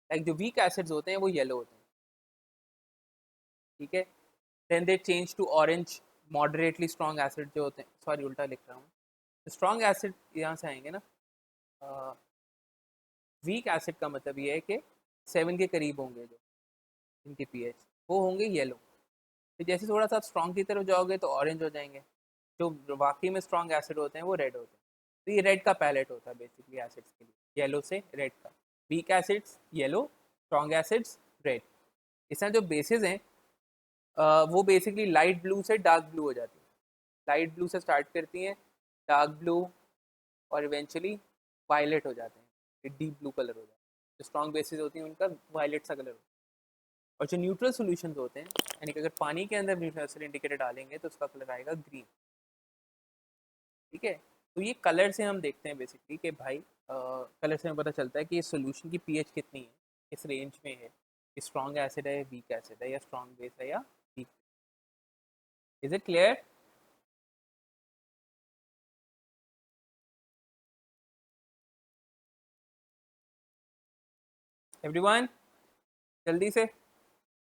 लाइक जो वीक एसिड्स होते हैं वो येलो होते हैं। ठीक है, then they change to orange moderately strong acid जो होते हैं, सॉरी उल्टा लिख रहा हूँ, स्ट्रॉन्ग एसिड यहाँ से आएंगे ना। वीक एसिड का मतलब ये है कि 7 के करीब होंगे जो इनके पीएच, वो होंगे येलो। फिर जैसे थोड़ा सा स्ट्रॉन्ग की तरफ जाओगे तो ऑरेंज हो जाएंगे। जो वाकई में स्ट्रॉन्ग एसिड होते हैं वो रेड होते हैं। तो ये रेड का पैलेट होता है बेसिकली एसिड्स के लिए, येलो से रेड का। Weak acids yellow, strong acids red. इसमें जो बेसिस हैं वो बेसिकली लाइट ब्लू से डार्क ब्लू हो जाती है। लाइट ब्लू से स्टार्ट करती हैं, डार्क ब्लू, और इवेंचुअली वायलेट हो जाते हैं, डीप ब्लू कलर हो जाता है। जो स्ट्रॉन्ग बेसिस होती हैं उनका वायलेट सा कलर होता है। और जो न्यूट्रल सॉल्यूशंस होते हैं, यानी कि अगर पानी के अंदर न्यूट्रल इंडिकेटर डालेंगे तो उसका कलर आएगा ग्रीन। ठीक है, तो ये कलर से हम देखते हैं बेसिकली कि भाई कलर से हमें पता चलता है कि इस सोल्यूशन की पीएच कितनी है, किस रेंज में है, स्ट्रॉन्ग एसिड है, वीक एसिड है, या स्ट्रॉन्ग बेस है, या weak. Is it clear? Everyone जल्दी से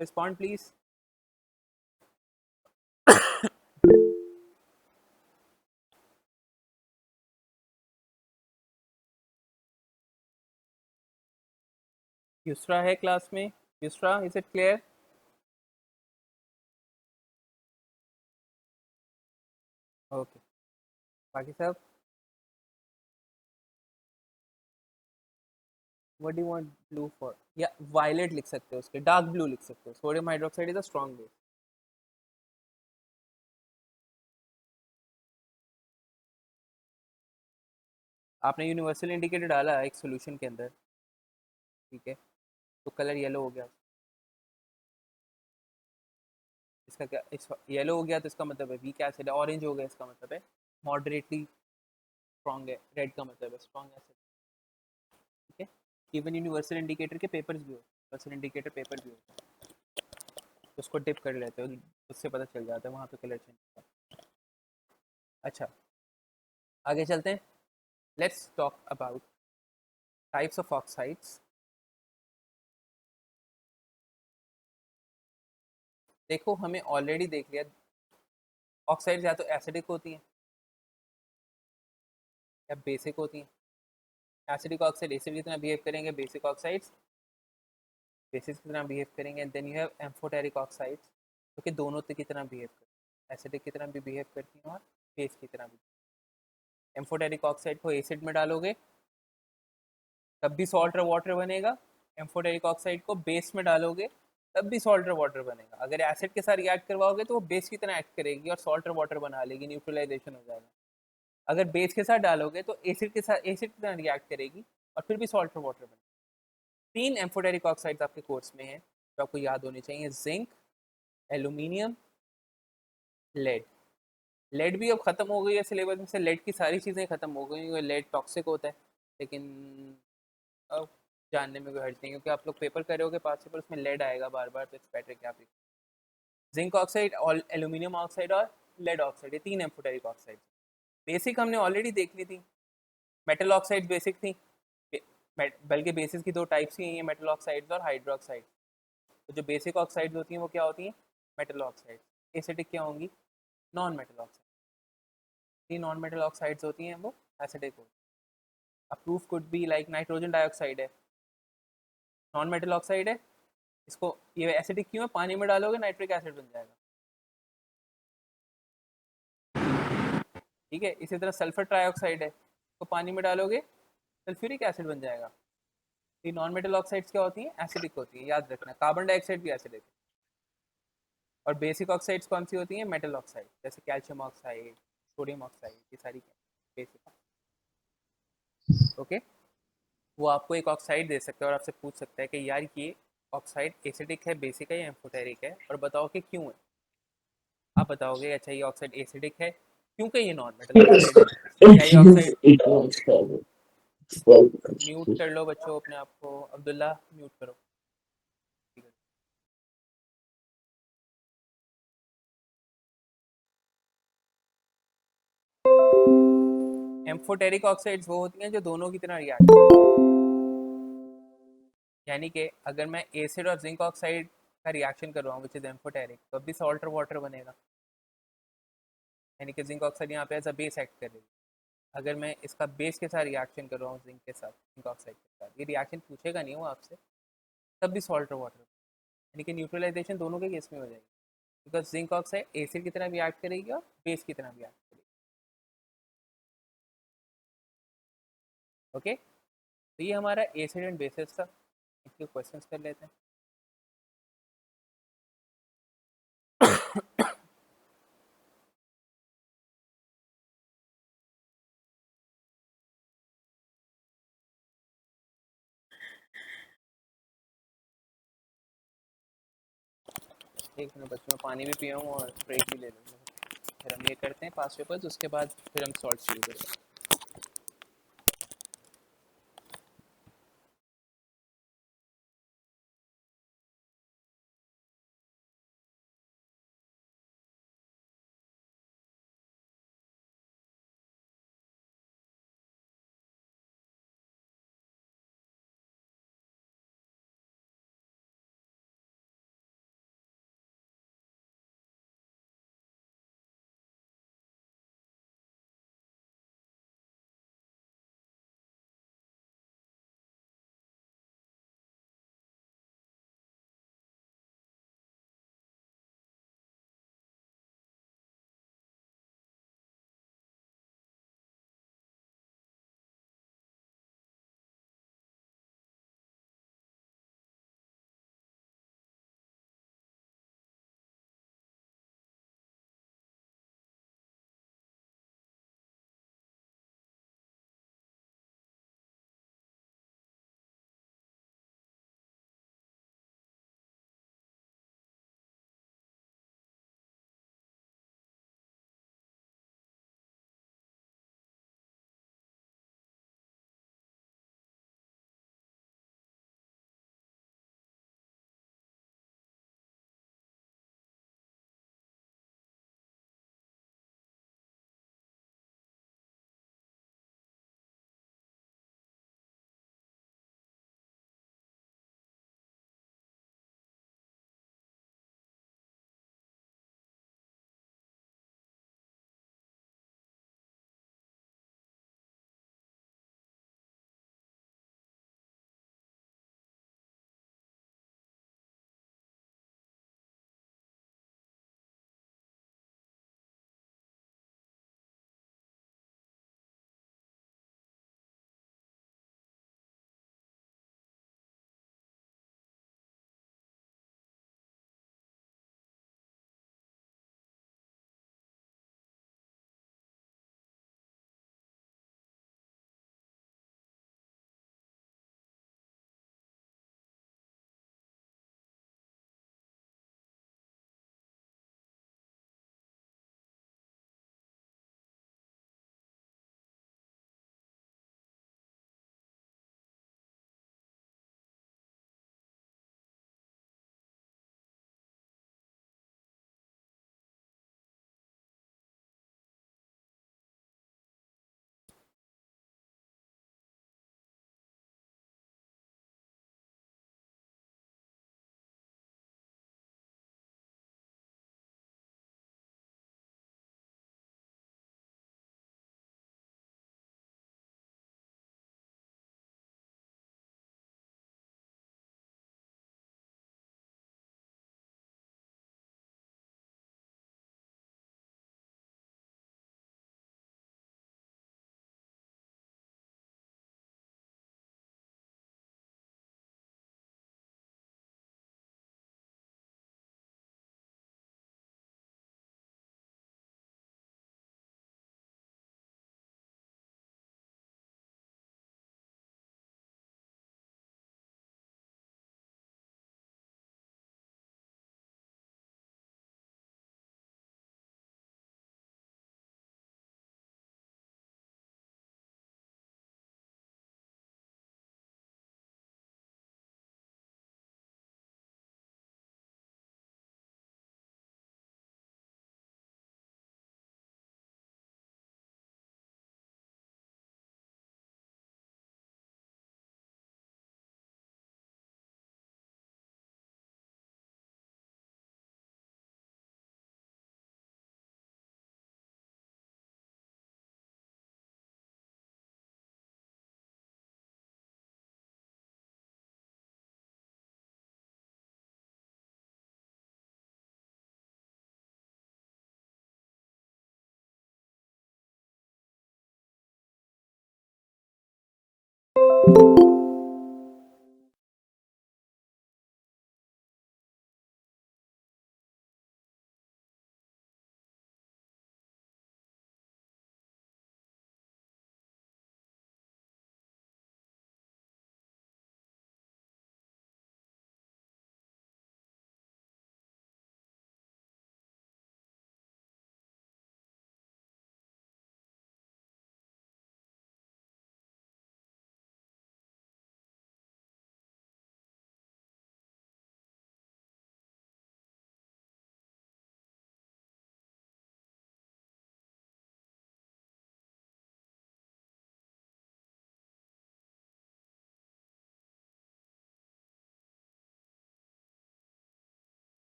रिस्पॉन्ड प्लीज। युसरा है क्लास में? Yusra, is it clear? Okay, बाकी सब what do you want blue for, या वायलेट लिख सकते हो, उसके डार्क ब्लू लिख सकते हो। Sodium hydroxide is a strong base. आपने यूनिवर्सल इंडिकेटर डाला एक सोल्यूशन के अंदर, ठीक है, तो कलर येलो हो गया। इसका क्या, इस येलो हो गया तो इसका मतलब है वीक एसिड है। ऑरेंज हो गया इसका मतलब है मॉडरेटली स्ट्रॉन्ग है। रेड का मतलब है स्ट्रॉन्ग एसिड। ठीक है, इवन यूनिवर्सल इंडिकेटर के पेपर्स भी हो, यूनिवर्सल इंडिकेटर पेपर भी होता है, तो उसको डिप कर लेते हो, उससे पता चल जाता है वहाँ पे कलर चेंज होता है। अच्छा, आगे चलते हैं। Let's talk about types of oxides. देखो हमें ऑलरेडी देख लिया, ऑक्साइड्स या तो एसिडिक होती हैं या बेसिक होती हैं। एसिडिक ऑक्साइड एसिड की तरह बिहेव करेंगे, बेसिक ऑक्साइड्स बेसिस की तरह बिहेव करेंगे। And then you have amphoteric oxides, जो कि दोनों की तरह बिहेव करती हैं, एसिडिक की तरह भी बिहेव करती हैं और बेस की तरह भी। एम्फोटेरिक ऑक्साइड को एसिड में डालोगे तब भी सॉल्ट और वाटर बनेगा, एम्फोटेरिक ऑक्साइड को बेस में डालोगे तब भी सॉल्ट और वाटर बनेगा। अगर एसिड के साथ रिएक्ट करवाओगे तो वो बेस की तरह एक्ट करेगी और सॉल्ट और वाटर बना लेगी, न्यूट्रलाइजेशन हो जाएगा। अगर बेस के साथ डालोगे तो एसिड के साथ एसिड की तरह रिएक्ट करेगी और फिर भी सॉल्ट और वाटर बनेगा। 3 एम्फोटेरिक ऑक्साइड्स आपके कोर्स में है जो आपको याद होने चाहिए, जिंक, एल्यूमिनियम, लेड। लेड भी अब ख़त्म हो गई है सिलेबस में से, लेड की सारी चीज़ें ख़त्म हो गई हैं। लेड टॉक्सिक होता है, लेकिन अब जानने में कोई हर्ज नहीं, क्योंकि आप लोग पेपर करोगे पास पेपर, उसमें लेड आएगा बार बार, तो इट्स बेटर कि आप जिंक ऑक्साइड और एल्यूमिनियम ऑक्साइड और लेड ऑक्साइड, ये 3 एम्फोटेरिक ऑक्साइड। बेसिक हमने ऑलरेडी देख ली थी, मेटल ऑक्साइड बेसिक थी, बल्कि बेसिस की 2 टाइप्स ही हैं, मेटल ऑक्साइड्स और हाइड्रोक्साइड। तो जो बेसिक ऑक्साइड्स होती हैं वो क्या होती हैं, मेटल ऑक्साइड। एसिडिक क्या होंगी, नॉन मेटल ऑक्साइड। ये नॉन मेटल ऑक्साइड्स होती हैं वो एसिडिक होती हैं। अब proof could be like nitrogen dioxide है, नॉन मेटल ऑक्साइड है, इसको ये एसिडिक क्यों है, पानी में डालोगे नाइट्रिक एसिड बन जाएगा, ठीक है। इसी तरह सल्फर ट्राइऑक्साइड है, तो पानी में डालोगे सल्फ्यूरिक एसिड बन जाएगा। ये नॉन मेटल ऑक्साइड्स क्या होती हैं, एसिडिक होती हैं, याद रखना। कार्बन डाइऑक्साइड भी एसिडिक है। और बेसिक ऑक्साइड्स कौन सी होती हैं, मेटल ऑक्साइड, जैसे कैल्शियम ऑक्साइड, सोडियम ऑक्साइड, ये सारी बेसिक। ओके, वो आपको एक ऑक्साइड दे सकता है और आपसे पूछ सकता है कि यार ये ऑक्साइड एसिडिक है, बेसिक है या एम्फोटेरिक है, और बताओ कि क्यों है। आप बताओगे अच्छा ये ऑक्साइड एसिडिक है क्योंकि ये नॉन मेटल ऑक्साइड है, या ये ऑक्साइड। म्यूट कर लो बच्चों अपने आप को, अब्दुल्ला म्यूट करो। एम्फोटेरिक ऑक्साइड्स वो होती हैं जो दोनों की तरह रिएक्ट, यानी कि अगर मैं एसिड और जिंक ऑक्साइड का रिएक्शन कर रहा हूँ विच इज एम्फोटेरिक, तो अभी सॉल्ट और वाटर बनेगा, यानी कि जिंक ऑक्साइड यहाँ पे एज अ बेस एक्ट करेगी। अगर मैं इसका बेस के साथ रिएक्शन कर रहा हूँ जिंक के साथ, जिंक ऑक्साइड के साथ, ये रिएक्शन पूछेगा नहीं वो आपसे, तब भी सॉल्ट और वाटर, यानी कि न्यूट्रलाइजेशन दोनों के केस में हो जाएगी, बिकॉज जिंक ऑक्साइड एसिड की तरह भी एक्ट करेगी और बेस की तरह भी एक्ट करेगी। ओके, तो ये हमारा एसिड एंड बेसिस था। इसके क्वेश्चंस कर लेते हैं। एक मिनट बच्चों, मैं पानी भी पिया हूँ और ब्रेक भी ले लूँगा, फिर हम ये करते हैं पास पेपर्स, उसके बाद फिर हम सॉल्ट शुरू करेंगे।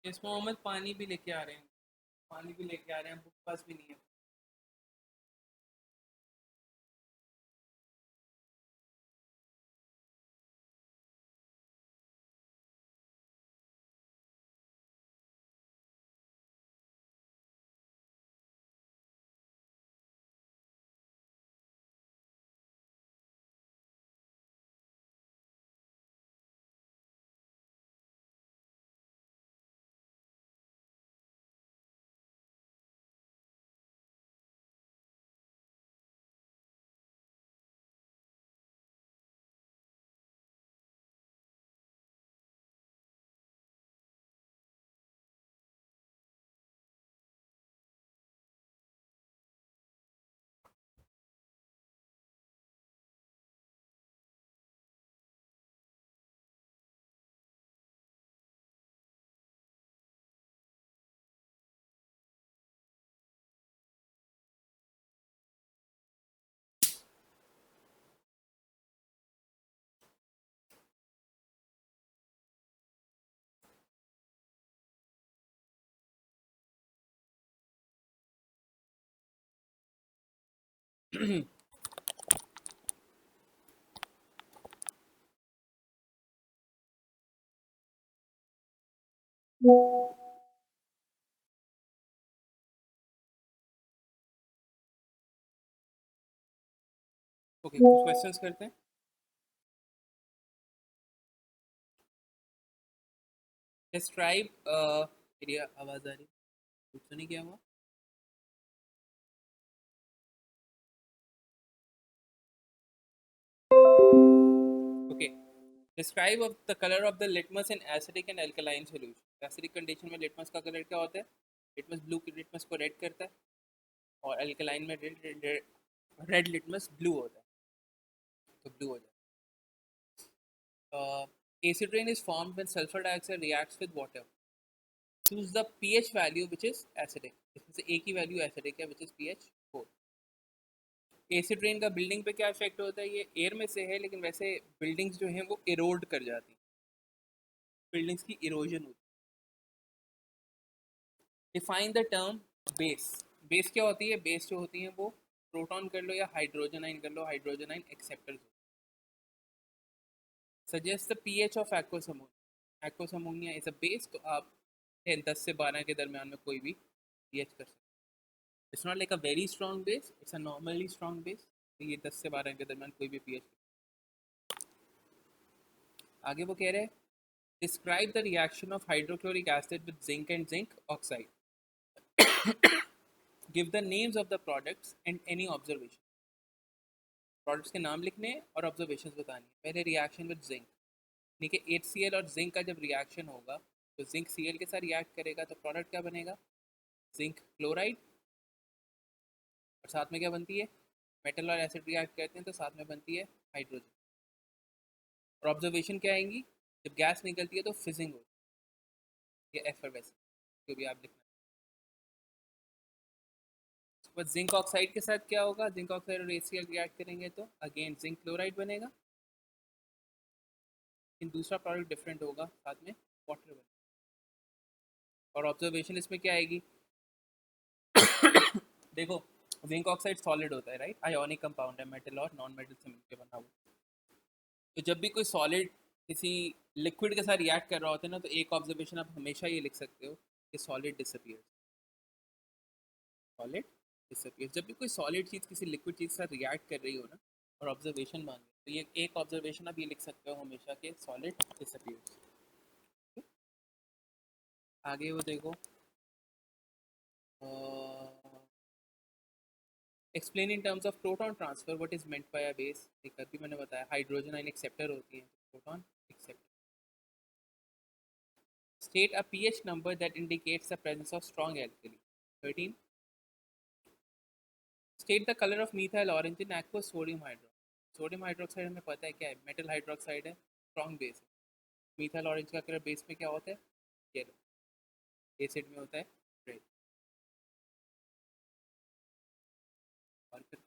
इस मोहम्मद पानी भी लेके आ रहे हैं, पानी भी लेके आ रहे हैं, बुक पास भी नहीं है। ओके, कुछ क्वेश्चंस करते हैं। डिस्क्राइब मेरी आवाज आ रही, कुछ तो नहीं किया हुआ। Okay, describe of the colour of the litmus in acidic and alkaline solution. Acidic condition में लिटमस का कलर क्या होता है? लिटमस ब्लू, लिटमस को रेड करता है, और अल्कलाइन में रेड लिटमस ब्लू होता है, तो ब्लू हो जाता है। Acid rain is formed when sulphur dioxide reacts with water. Choose the pH value which is acidic. इसमें से एक ही वैल्यू एसिडिक है, which is pH 4। Acid rain का बिल्डिंग पे क्या इफेक्ट होता है? ये एयर में से है, लेकिन वैसे बिल्डिंग्स जो हैं वो इरोड कर जाती हैं, बिल्डिंग्स की इरोजन होती है। Define the term base. Base क्या होती है? बेस जो होती है वो प्रोटॉन कर लो या हाइड्रोजन आइन कर लो, hydrogen ion acceptors. Suggest the pH of aqueous ammonia. Aqueous ammonia is a base, तो आप 10 से 12 के दरमियान में कोई भी पीएच कर सकते हैं। It's not like a very strong base, it's a normally strong base. तो ये 10 से 12 के दरमियान कोई भी पीएच। आगे वो कह रहे हैं, describe the reaction of hydrochloric acid with zinc and zinc oxide. Give the names of the products and any observation. Products के नाम लिखने हैं और ऑब्जर्वेशंस बतानी है। पहले रिएक्शन विद जिंक, यानी कि HCl और जिंक का जब रिएक्शन होगा तो जिंक Cl के साथ रिएक्ट करेगा, तो प्रोडक्ट क्या बनेगा? Zinc chloride. और साथ में क्या बनती है? मेटल और एसिड रिएक्ट करते हैं तो साथ में बनती है हाइड्रोजन। और ऑब्जर्वेशन क्या आएंगी? जब गैस निकलती है तो फिजिंग होती है, एफर्वेसेंस, जो भी आप लिखना। बट जिंक ऑक्साइड के साथ क्या होगा? जिंक ऑक्साइड और HCl रिएक्ट करेंगे तो अगेन जिंक क्लोराइड बनेगा, लेकिन दूसरा प्रोडक्ट डिफरेंट होगा, साथ में वाटर बनेगा। और ऑब्जर्वेशन इसमें क्या आएगी? देखो, जिंक ऑक्साइड सॉलिड होता है, राइट? आयोनिक कंपाउंड है, मेटल और नॉन मेटल से मिलकर बना हुआ। तो जब भी कोई सॉलिड किसी लिक्विड के साथ रिएक्ट कर रहा होता है ना, तो एक ऑब्जर्वेशन आप हमेशा ये लिख सकते हो कि सॉलिड डिसअपियर्स। सॉलिड डिसअपियर्स, जब भी कोई सॉलिड चीज़ किसी लिक्विड चीज़ के साथ रिएक्ट कर रही हो ना, और ऑब्जर्वेशन मान लो, तो ये एक ऑब्जर्वेशन आप ये लिख सकते हो हमेशा के सॉलिड डिसअपियर्स। आगे वो देखो, explain in terms of proton transfer what is meant by a base. एक अभी मैंने बताया हाइड्रोजन आयन एक्सेप्टर होती है, proton acceptor. State a pH number that indicates the presence of strong alkali. 13, state the colour of methyl orange in aqueous sodium hydroxide. Sodium hydroxide हमें पता है क्या है, मेटल हाइड्रोक्साइड है, स्ट्रॉन्ग बेस है। मिथाइल ऑरेंज का कलर बेस में क्या होता है? येलो। एसिड में होता है रेड। और फिर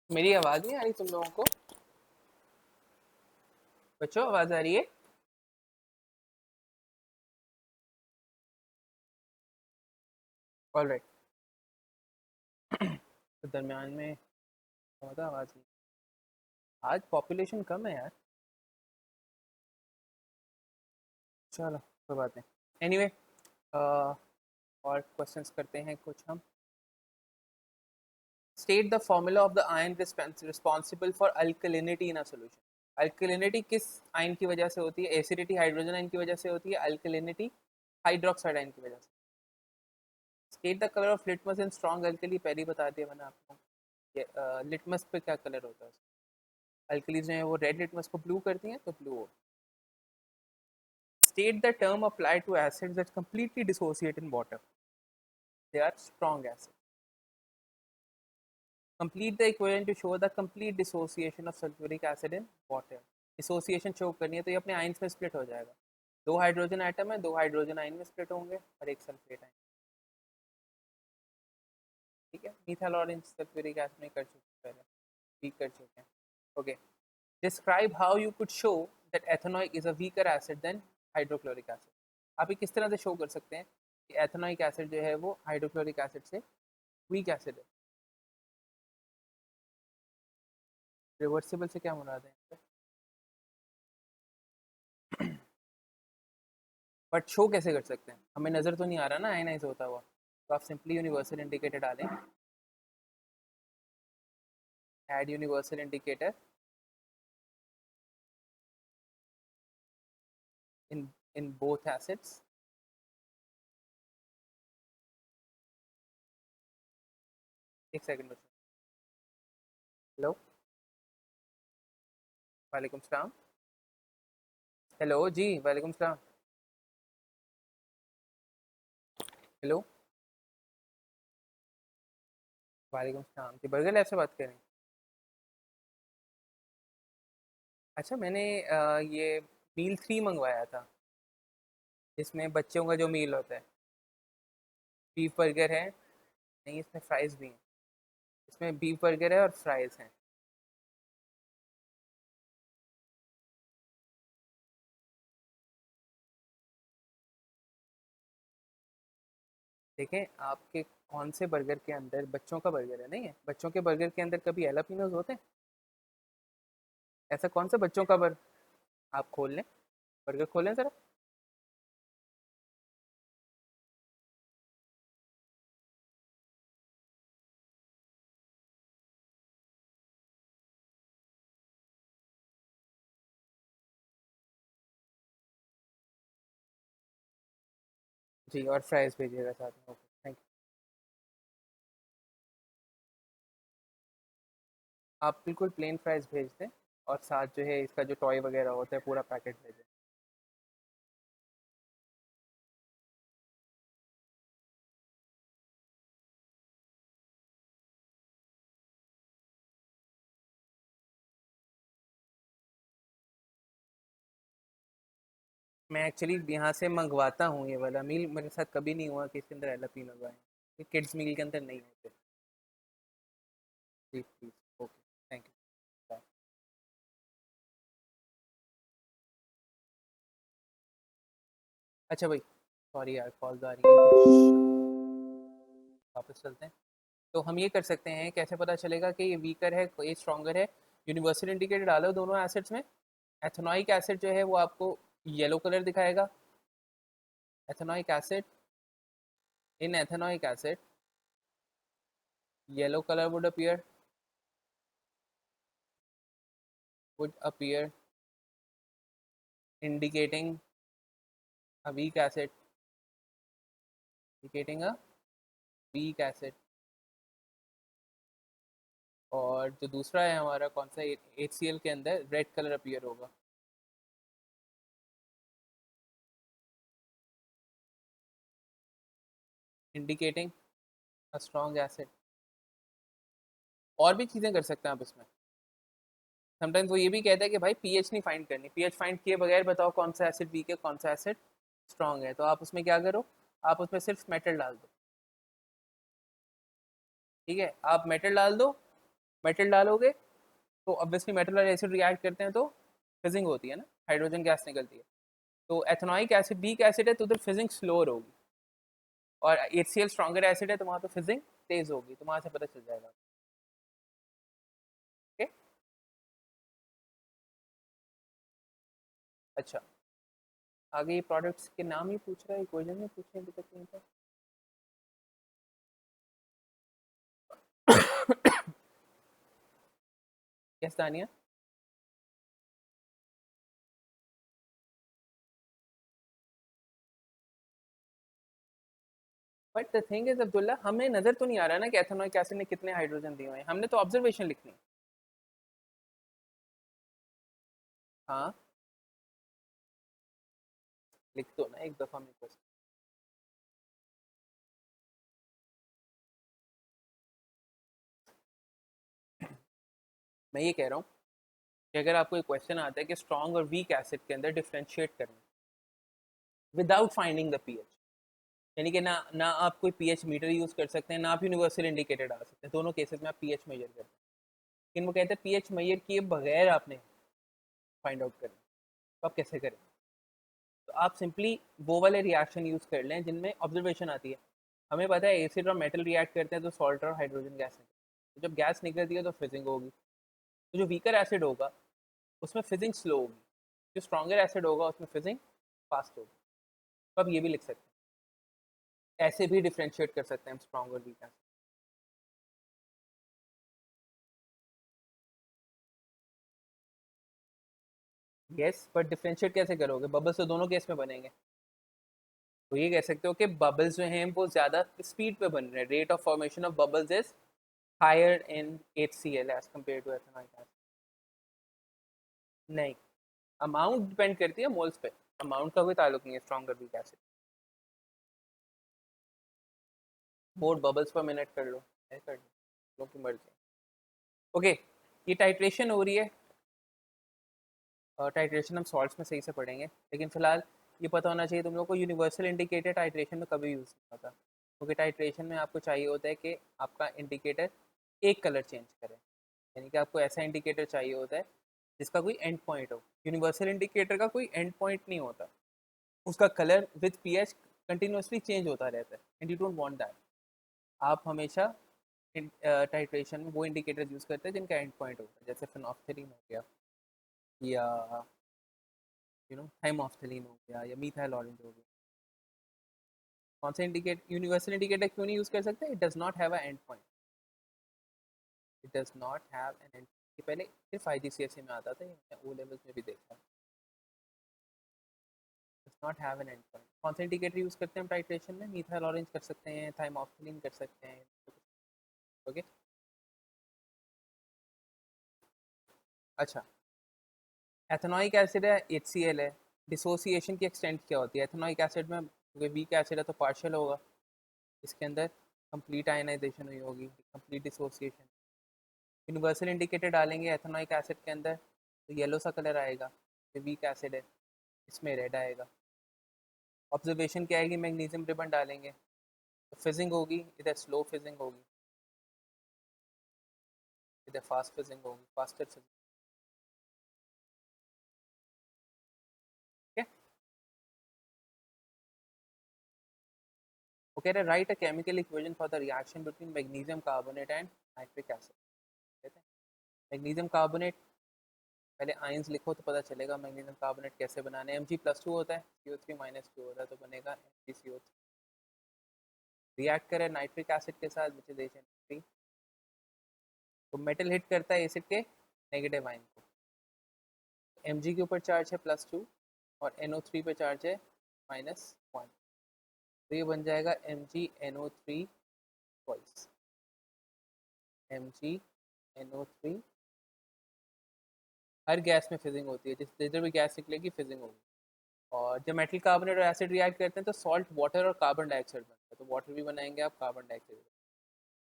मेरी आवाज नहीं आ रही तुम लोगों को? बच्चों आवाज आ रही है? ऑलराइट। तो दरमियान में बहुत आवाज नहीं। आज पॉपुलेशन कम है यार। चलो कोई बात नहीं। एनीवे और क्वेश्चंस करते हैं कुछ हम। State the formula of the ion responsible for alkalinity in a solution. Alkalinity किस आयन की वजह से होती है? एसिडिटी हाइड्रोजन आयन की वजह से होती है, अल्कलिनिटी हाइड्रोक्साइड आयन की वजह से। State the colour of litmus in strong alkali, पहले ही बता दिया मैंने आपको। लिटमस पे क्या कलर होता है? अल्कलीज जो है वो रेड लिटमस को ब्लू करती हैं, तो ब्लू हो। State the term apply to acids that completely dissociate in water, they are strong acid. Complete the equation to show the complete dissociation of sulfuric acid in water. Dissociation show करनी है तो ये अपने आइंस में स्प्लिट हो जाएगा। दो हाइड्रोजन एटम है, दो हाइड्रोजन आइन में स्प्लिट होंगे और एक सल्फेट आइन। ठीक है, मिथाइल और सल्फ्यूरिक एसिड में कर चुके पहले, भी कर चुके हैं। Okay, describe how you could show that ethanoic is a weaker acid than hydrochloric acid. आप ये किस तरह से शो कर सकते हैं कि एथेनॉइक एसिड जो है वो हाइड्रोक्लोरिक एसिड से वीक एसिड है? रिवर्सिबल से क्या मुराद है? बट शो कैसे कर सकते हैं? हमें नज़र तो नहीं आ रहा ना आयनाइज होता हुआ, तो आप सिंपली यूनिवर्सल इंडिकेटर डालें। Add universal indicator in in both acids. एक सेकंड बच्चों। हेलो, वालेकुम सलाम। हेलो जी, वालेकुम सलाम। हेलो, वालेकुम सलाम जी, बर्गर लैब से बात कर रहे हैं? अच्छा, मैंने ये मील 3 मंगवाया था, इसमें बच्चों का जो मील होता है। बीफ बर्गर है, नहीं इसमें फ्राइज़ भी हैं। इसमें बीफ बर्गर है और फ्राइज़ हैं। देखें आपके कौन से बर्गर के अंदर, बच्चों का बर्गर है नहीं है, बच्चों के बर्गर के अंदर कभी एलापिनोज होते हैं? ऐसा कौन सा बच्चों का आप खोल लें, बर्गर खोलें ज़रा। जी, और फ्राइज़ भेजिएगा साथ में। Okay, thank you. आप बिल्कुल प्लेन फ्राइज़ भेज दें और साथ जो है इसका जो टॉय वगैरह होता है पूरा पैकेट भेजें। मैं एक्चुअली यहाँ से मंगवाता हूँ, ये वाला मील मेरे साथ कभी नहीं हुआ कि इसके अंदर एलापिनो आए। ये किड्स मील के अंदर नहीं होते। जी please. Okay, thank you. Bye. अच्छा भाई, सॉरी यार, कॉल्स आ रही है कुछ, वापस चलते हैं। तो हम ये कर सकते हैं, कैसे पता चलेगा कि ये वीकर है ये स्ट्रॉन्गर है? यूनिवर्सल इंडिकेटर डालो दोनों एसिड्स में। एथेनॉइक एसिड जो है वो आपको येलो कलर दिखाएगा। Ethanoic acid, in ethanoic acid yellow colour would appear indicating a weak acid, indicating a weak acid। और जो दूसरा है हमारा कौन सा, HCl के अंदर रेड कलर अपीयर होगा, इंडिकेटिंग अ स्ट्रॉन्ग एसिड। और भी चीज़ें कर सकते हैं आप इसमें। समटाइम्स वो ये भी कहता है कि भाई पीएच नहीं फाइंड करनी, पीएच फाइंड किए बगैर बताओ कौन सा एसिड वीक है कौन सा एसिड स्ट्रॉन्ग है। तो आप उसमें क्या करो, आप उसमें सिर्फ मेटल डाल दो। ठीक है, आप मेटल डाल दो। मेटल डालोगे तो ऑब्वियसली मेटल और एसिड रिएक्ट करते हैं तो फिजिंग होती है ना, हाइड्रोजन गैस निकलती है। तो एथेनोइक एसिड वीक एसिड है तो उधर फिजिंग स्लोअर होगी, और HCl स्ट्रॉन्गर एसिड है तो वहाँ पे फिजिंग तेज होगी, तो वहाँ से पता चल जाएगा। ओके, अच्छा आगे ये प्रोडक्ट्स के नाम ही पूछ रहा है, इक्वेशन में पूछ रहे हैं अभी तक कहीं पर। यस दानिया, but the thing is Abdullah, हमें नजर तो नहीं आ रहा ना कि एथेनोइक एसिड ने कितने हाइड्रोजन दिए हुए हैं, हमने तो ऑब्जर्वेशन लिखनी है। हाँ लिख दो ना एक दफा मेरे पास। मैं ये कह रहा हूँ कि अगर आपको एक क्वेश्चन आता है कि स्ट्रॉन्ग और वीक एसिड के अंदर डिफ्रेंशिएट करें विदाउट फाइंडिंग द पीएच, यानी कि ना आप कोई पीएच मीटर यूज कर सकते हैं, ना आप यूनिवर्सल इंडिकेटर डाल सकते हैं, दोनों केसेस में आप पीएच मेजर करते हैं, लेकिन वो कहते हैं पीएच मेजर किए बगैर आपने फाइंड आउट करना, तो आप कैसे करें? तो आप सिंपली वो वाले रिएक्शन यूज कर लें जिनमें ऑब्जर्वेशन आती है। हमें पता है एसिड और मेटल रिएक्ट करते हैं तो सॉल्ट और हाइड्रोजन गैस निकलती है, तो जब गैस निकलती है तो फिजिंग होगी, तो जो वीकर एसिड होगा उसमें फिजिंग स्लो होगी, जो स्ट्रॉन्गर एसिड होगा उसमें फिजिंग फास्ट होगी। तो आप ये भी लिख सकते हैं, ऐसे भी डिफ्रेंशिएट कर सकते हैं हम स्ट्रॉन्ग और weak acid. Yes, but differentiate कैसे करोगे? बबल्स तो दोनों केस में बनेंगे। तो ये कह सकते हो कि बबल्स जो हैं वो ज़्यादा स्पीड पे बन रहे हैं, rate of formation of bubbles is higher in HCl as compare to ethanoic acid. नहीं, अमाउंट डिपेंड करती है मोल्स पे, अमाउंट का कोई ताल्लुक नहीं है स्ट्रॉन्ग और वीक एसिड। मोर बबल्स पर मिनट कर लो, ऐसे कर लो की मर्जी। ओके, ये टाइट्रेशन हो रही है, टाइट्रेशन हम सॉल्ट्स में सही से पढ़ेंगे, लेकिन फिलहाल ये पता होना चाहिए तुम लोग को यूनिवर्सल इंडिकेटर टाइट्रेशन में कभी यूज़ नहीं होता, क्योंकि टाइट्रेशन में आपको चाहिए होता है कि आपका इंडिकेटर एक कलर चेंज करे, यानी कि आपको ऐसा इंडिकेटर चाहिए होता है जिसका कोई एंड पॉइंट हो। यूनिवर्सल इंडिकेटर का कोई एंड पॉइंट नहीं होता, उसका colour with pH continuously change होता रहता है, and you don't want that. आप हमेशा टाइट्रेशन में वो इंडिकेटर यूज़ करते हैं जिनका एंड पॉइंट होता है, जैसे फिनॉक्सिलिन हो गया, या थाइमोक्सिलिन हो गया, या मीथाइल ऑरेंज हो गया। कौन सा इंडिकेट यूनिवर्सल इंडिकेटर क्यों नहीं यूज़ कर सकते? It does not have a and point, it does not have an and. ये पहले सिर्फ IGCSE में आता था, ये मैंने O लेवल्स में भी देखा, does not have an and point. कौन सा इंडिकेटर यूज़ करते हैं हम टाइट्रेशन में? मीथाइल ऑरेंज कर सकते हैं, थाइमोक्सिलिन कर सकते हैं। ओके, अच्छा एथेनॉइक एसिड है, HCl है, डिसोसिएशन की एक्सटेंट क्या होती है एथेनॉइक एसिड में? क्योंकि वीक एसिड है तो पार्शियल होगा, इसके अंदर कंप्लीट आयनाइजेशन हुई होगी, कंप्लीट डिसोसिएशन। यूनिवर्सल इंडिकेटर डालेंगे एथेनॉइक एसिड के अंदर तो येलो सा कलर आएगा, ये वीक एसिड है, इसमें रेड आएगा। ऑब्जर्वेशन क्या आएगी? मैग्नीशियम रिबन डालेंगे तो फिजिंग होगी, इधर स्लो फिजिंग होगी, इधर फास्ट फिजिंग होगी, फास्टर फिजिंग। ठीक है, वो कह रहे right a chemical equation for the reaction between magnesium carbonate and nitric acid. कहते हैं मैग्नीशियम कार्बोनेट, पहले आयंस लिखो तो पता चलेगा मैग्नीशियम कार्बोनेट कैसे बनाने हैं। Mg+2 होता है, CO3 - 2 होता है तो बनेगा MgCO3। रिएक्ट करे नाइट्रिक एसिड के साथ विच इज HNO3, तो मेटल हिट करता है एसिड के नेगेटिव आयन को। Mg के ऊपर चार्ज है +2 और NO3 पे चार्ज है -1, तो ये बन जाएगा MgNO3 ट्वाइस, MgNO3। हर गैस में फिजिंग होती है, जिस जिधर भी गैस निकलेगी फिजिंग होगी। और जब मेटल कार्बोनेट और एसिड रिएक्ट करते हैं तो सॉल्ट वाटर और कार्बन डाइऑक्साइड बनता है, तो वाटर भी बनाएंगे आप, कार्बन डाइऑक्साइड।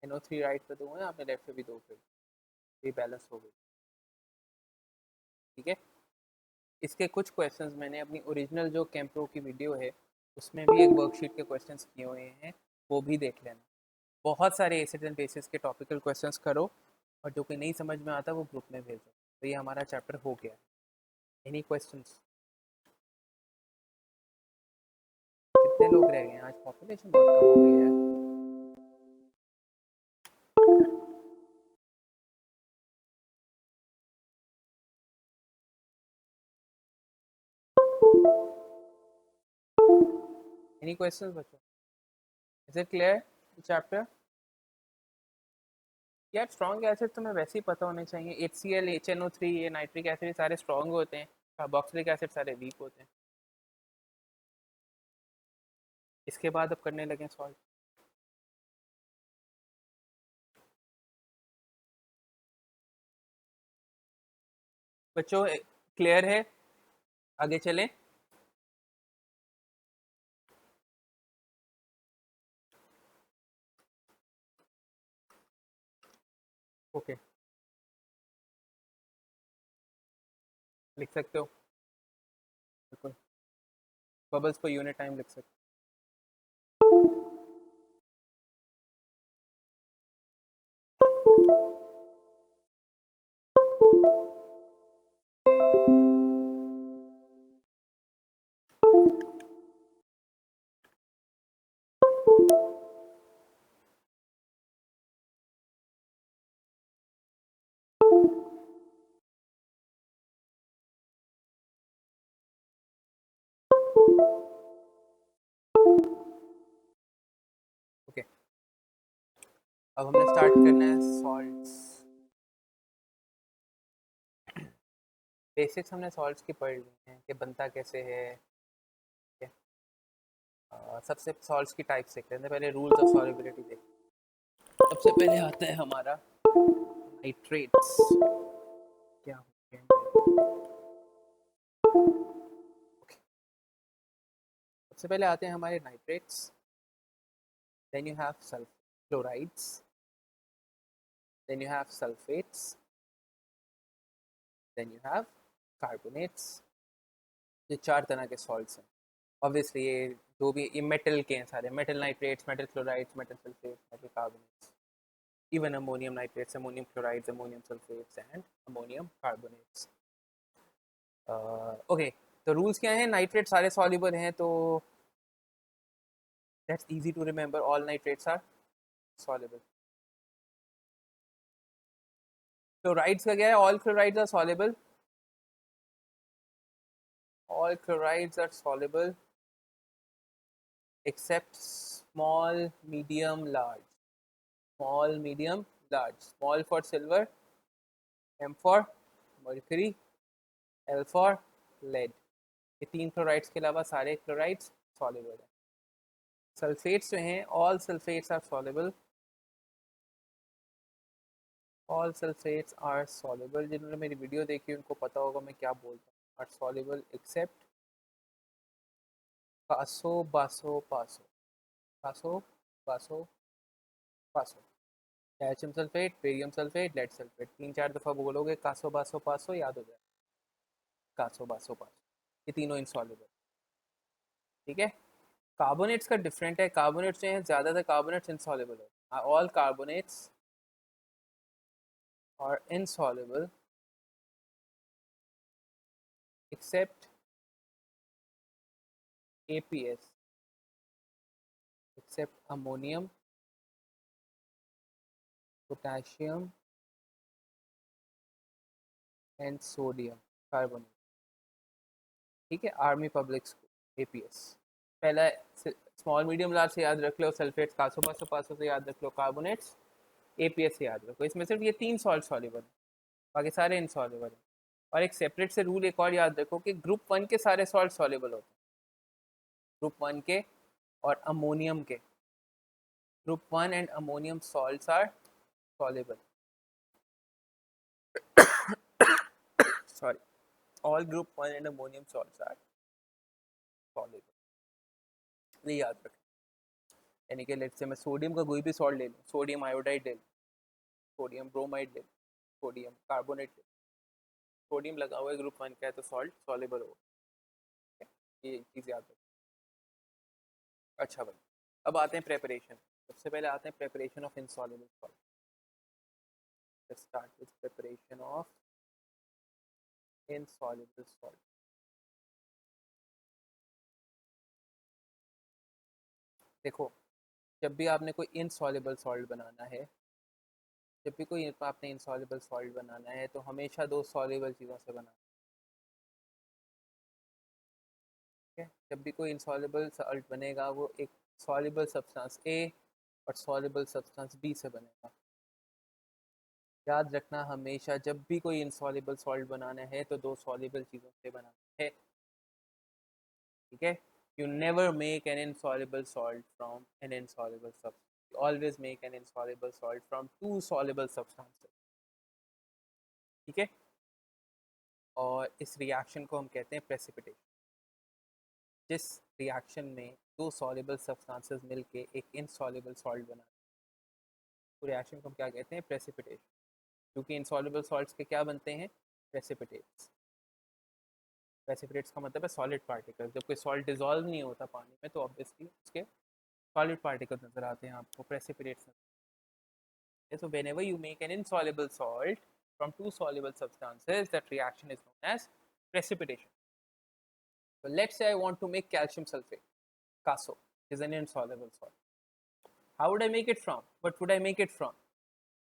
NO3 राइट पे दो हैं आपने, लेफ्ट पे भी दो, फिर ये बैलेंस हो गई। ठीक है, इसके कुछ क्वेश्चंस मैंने अपनी ओरिजिनल जो कैंप्रो की वीडियो है उसमें भी एक वर्कशीट के क्वेश्चंस किए हुए हैं, वो भी देख लेना। बहुत सारे एसिड एंड बेसिस के टॉपिकल क्वेश्चंस करो, और जो कोई नहीं समझ में आता वो ग्रुप में भेजो। तो ये हमारा चैप्टर हो गया। Any questions? कितने लोग रह गए हैं? आज पॉपुलेशन बहुत कम हो गई है। एनी क्वेश्चंस बच्चों? Is it clear chapter? यार स्ट्रॉन्ग एसिड तुम्हें वैसे ही पता होने चाहिए। HCl, HNO3, ये नाइट्रिक एसिड सारे स्ट्रॉन्ग होते हैं, कार्बोक्सिलिक एसिड सारे वीक होते हैं। इसके बाद अब करने लगे सॉल्व। बच्चों क्लियर है? आगे चलें? ओके, लिख सकते हो बिल्कुल। बबल्स पर यूनिट टाइम लिख सकते हो। ओके, अब हमने स्टार्ट करना है सॉल्ट्स। बेसिक्स हमने सॉल्ट्स की पढ़ ली हैं कि बनता कैसे है। ठीक है, सबसे सॉल्ट्स की टाइप्स देखते हैं। पहले रूल्स ऑफ सॉल्युबिलिटी देखते हैं। सबसे पहले आता है हमारा नाइट्रेट्स। क्या होते हैं? सबसे पहले आते हैं हमारे nitrates. Then you have sulph chlorides, then you have sulphates, then you have carbonates. ये चार तरह के सॉल्ट्स हैं। ऑब्वियसली ये जो भी ये मेटल के हैं सारे, metal nitrates, metal chlorides, metal sulphates, metal carbonates, even ammonium nitrates, ammonium chlorides, ammonium sulfates and ammonium carbonates. Okay, तो रूल्स क्या हैं? नाइट्रेट सारे सॉल्युबल हैं, तो that's easy to remember, all nitrates are soluble. Chlorides का क्या है? All chlorides are soluble, all chlorides are soluble except small, medium, large. Small, medium, large. Small for silver, M for mercury, L for lead. ये तीन क्लोराइड्स के अलावा सारे क्लोराइड्स सॉल्युबल हैं। सल्फेट्स जो हैं, all sulphates are soluble, all sulphates are soluble. जिन्होंने मेरी वीडियो देखी उनको पता होगा मैं क्या बोलता हूँ। आर सॉल्युबल एक्सेप्ट कासो बासो पासो, कासो बासो पासो। Calcium sulphate, barium sulphate, lead sulphate, तीन चार दफ़ा बोलोगे कासो बासो पासो, याद हो जाए कासो बासो पासो। ये तीनों इनसॉल्युबल। ठीक है। कार्बोनेट्स का डिफरेंट है। कार्बोनेट्स जो हैं ज़्यादातर कार्बोनेट्स इनसॉल्युबल है। All carbonates are insoluble except APS, except ammonium, potassium and sodium carbonate। ठीक है, आर्मी पब्लिक स्कूल APS। पहला स्मॉल मीडियम लार्ज से याद रख लो, सल्फेट्स कासो पासो पासो से याद रख लो, कार्बोनेट्स APS से याद रखो। इसमें सिर्फ ये तीन सॉल्ट सॉल्युबल है, बाकी सारे इनसॉल्युबल हैं। और एक सेपरेट से रूल एक और याद रखो कि ग्रुप 1 के सारे सॉल्ट सॉल्युबल होते हैं, ग्रुप 1 के और अमोनियम के। Group 1 and ammonium salts are soluble. Sorry, all group 1 and ammonium salts are soluble। ये याद रखें। यानी कि लेट्स से मैं सोडियम का कोई भी सॉल्ट ले लूँ, सोडियम आयोडाइड ले लूँ, सोडियम ब्रोमाइड ले लूँ, सोडियम कार्बोनेट ले लूँ, सोडियम लगा हुआ है ग्रुप 1 का है तो सॉल्ट सॉल्युबल होगा। ये चीज़ याद रखें। अच्छा भाई, अब आते हैं प्रेपरेशन। सबसे पहले आते हैं preparation of insoluble salt. let's start with preparation of insoluble salt. देखो, जब भी आपने कोई इनसॉल्युबल सॉल्ट बनाना है, जब भी कोई आपने इनसॉल्युबल सॉल्ट बनाना है तो हमेशा दो सॉल्युबल चीज़ों से बनाना है। जब भी कोई इनसॉल्युबल सॉल्ट बनेगा वो एक सॉल्युबल सब्सटेंस ए और सॉल्युबल सब्सटेंस बी से बनेगा। याद रखना, हमेशा जब भी कोई इनसॉल्युबल सॉल्ट बनाना है तो दो सॉल्युबल चीज़ों से बनाना है, ठीक है। You never make an insoluble salt from an insoluble substance. You always make an insoluble salt from two soluble substances, ठीक है। और इस रिएक्शन को हम कहते हैं प्रेसिपिटेशन। जिस रिएक्शन में दो सॉल्युबल सब्सटेंसेस मिलके एक इनसॉल्युबल सॉल्ट बनाते हैं, तो रिएक्शन को हम क्या कहते हैं? प्रेसिपिटेशन। क्योंकि इनसॉल्युबल सॉल्ट्स के क्या बनते हैं? प्रेसिपिटेट्स। प्रेसिपिटेट्स का मतलब है सॉलिड पार्टिकल। जब कोई सॉल्ट डिजॉल्व नहीं होता पानी में तो ऑब्वियसली उसके सॉलिड पार्टिकल्स नजर आते हैं आपको, precipitates. So whenever you make an insoluble salt from two soluble substances, that reaction is known as precipitation. So let's say I want to make calcium sulfate, CaSO, is an insoluble salt. How would I make it from? What would I make it from?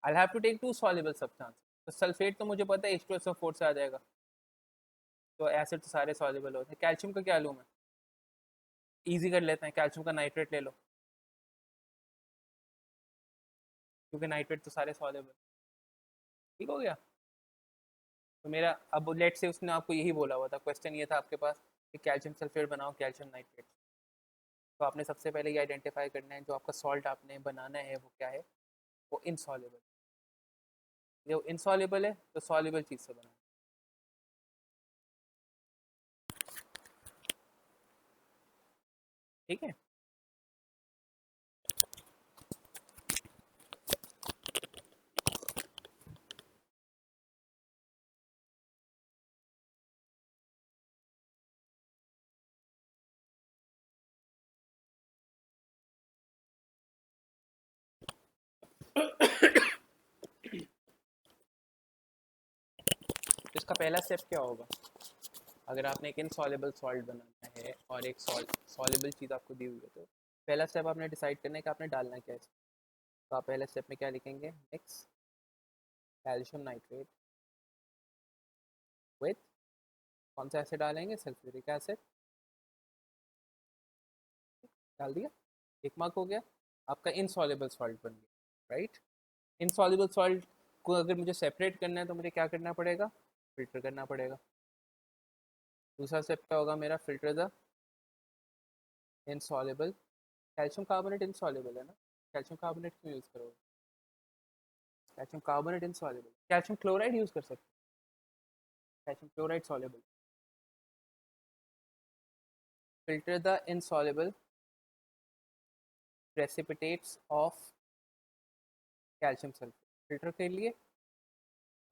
I'll have to take two soluble substances. तो सल्फेट तो मुझे पता है H2SO4 से आ जाएगा, तो एसिड तो सारे सॉल्युबल होते हैं। कैल्शियम का क्या लूँ मैं? इजी कर लेते हैं, कैल्शियम का नाइट्रेट ले लो, क्योंकि नाइट्रेट तो सारे सॉल्युबल। ठीक हो गया। तो मेरा अब लेट से उसने आपको यही बोला हुआ था, क्वेश्चन ये था आपके पास कि कैल्शियम सल्फेट बनाओ कैल्शियम नाइट्रेट। तो आपने सबसे पहले ये आइडेंटिफाई करना है जो आपका सॉल्ट आपने बनाना है वो क्या है? वो इनसॉल्युबल। जो इनसॉल्युबल है तो सॉल्युबल चीज़ से बनाना, ठीक है। इसका पहला स्टेप क्या होगा? अगर आपने एक इनसॉल्युबल सॉल्ट बनाना है और एक सॉल्युबल चीज़ आपको दी हुई है, तो पहला स्टेप आपने डिसाइड करना है कि आपने डालना क्या है। तो आप पहले स्टेप में क्या लिखेंगे? मिक्स कैल्शियम नाइट्रेट विथ, कौन सा एसिड डालेंगे? Sulphuric acid. डाल दिया, एक मार्क हो गया, आपका इनसॉल्युबल सॉल्ट बन गया, राइट। इनसॉल्युबल सॉल्ट को अगर मुझे सेपरेट करना है तो मुझे क्या करना पड़ेगा? फिल्टर करना पड़ेगा। दूसरा स्टेप क्या होगा मेरा? Filter the insoluble calcium carbonate. Insoluble है ना, कैल्शियम कार्बोनेट क्यों यूज़ करोगे? Calcium carbonate insoluble, calcium chloride use कर सकते हैं, calcium chloride soluble. Filter the insoluble precipitates of calcium sulphate. Filter के लिए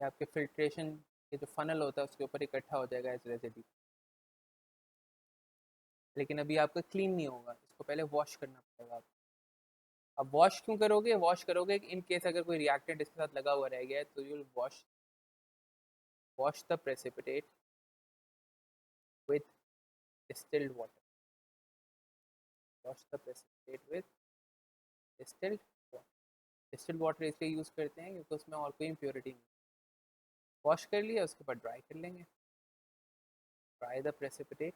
आपके फिल्ट्रेशन के जो फनल होता है उसके ऊपर इकट्ठा हो जाएगा एज रेसिड्यू, लेकिन अभी आपका क्लीन नहीं होगा, इसको पहले वॉश करना पड़ेगा आपको। अब वॉश क्यों करोगे? वॉश करोगे इन केस अगर कोई रिएक्टेंट इसके साथ लगा हुआ रह गया है तो you will wash the precipitate with distilled water. Wash the precipitate with distilled water. Distilled water इसलिए यूज़ करते हैं क्योंकि उसमें और कोई इम्प्योरिटी नहीं। वॉश कर लिया, उसके बाद ड्राई कर लेंगे। Dry the precipitate,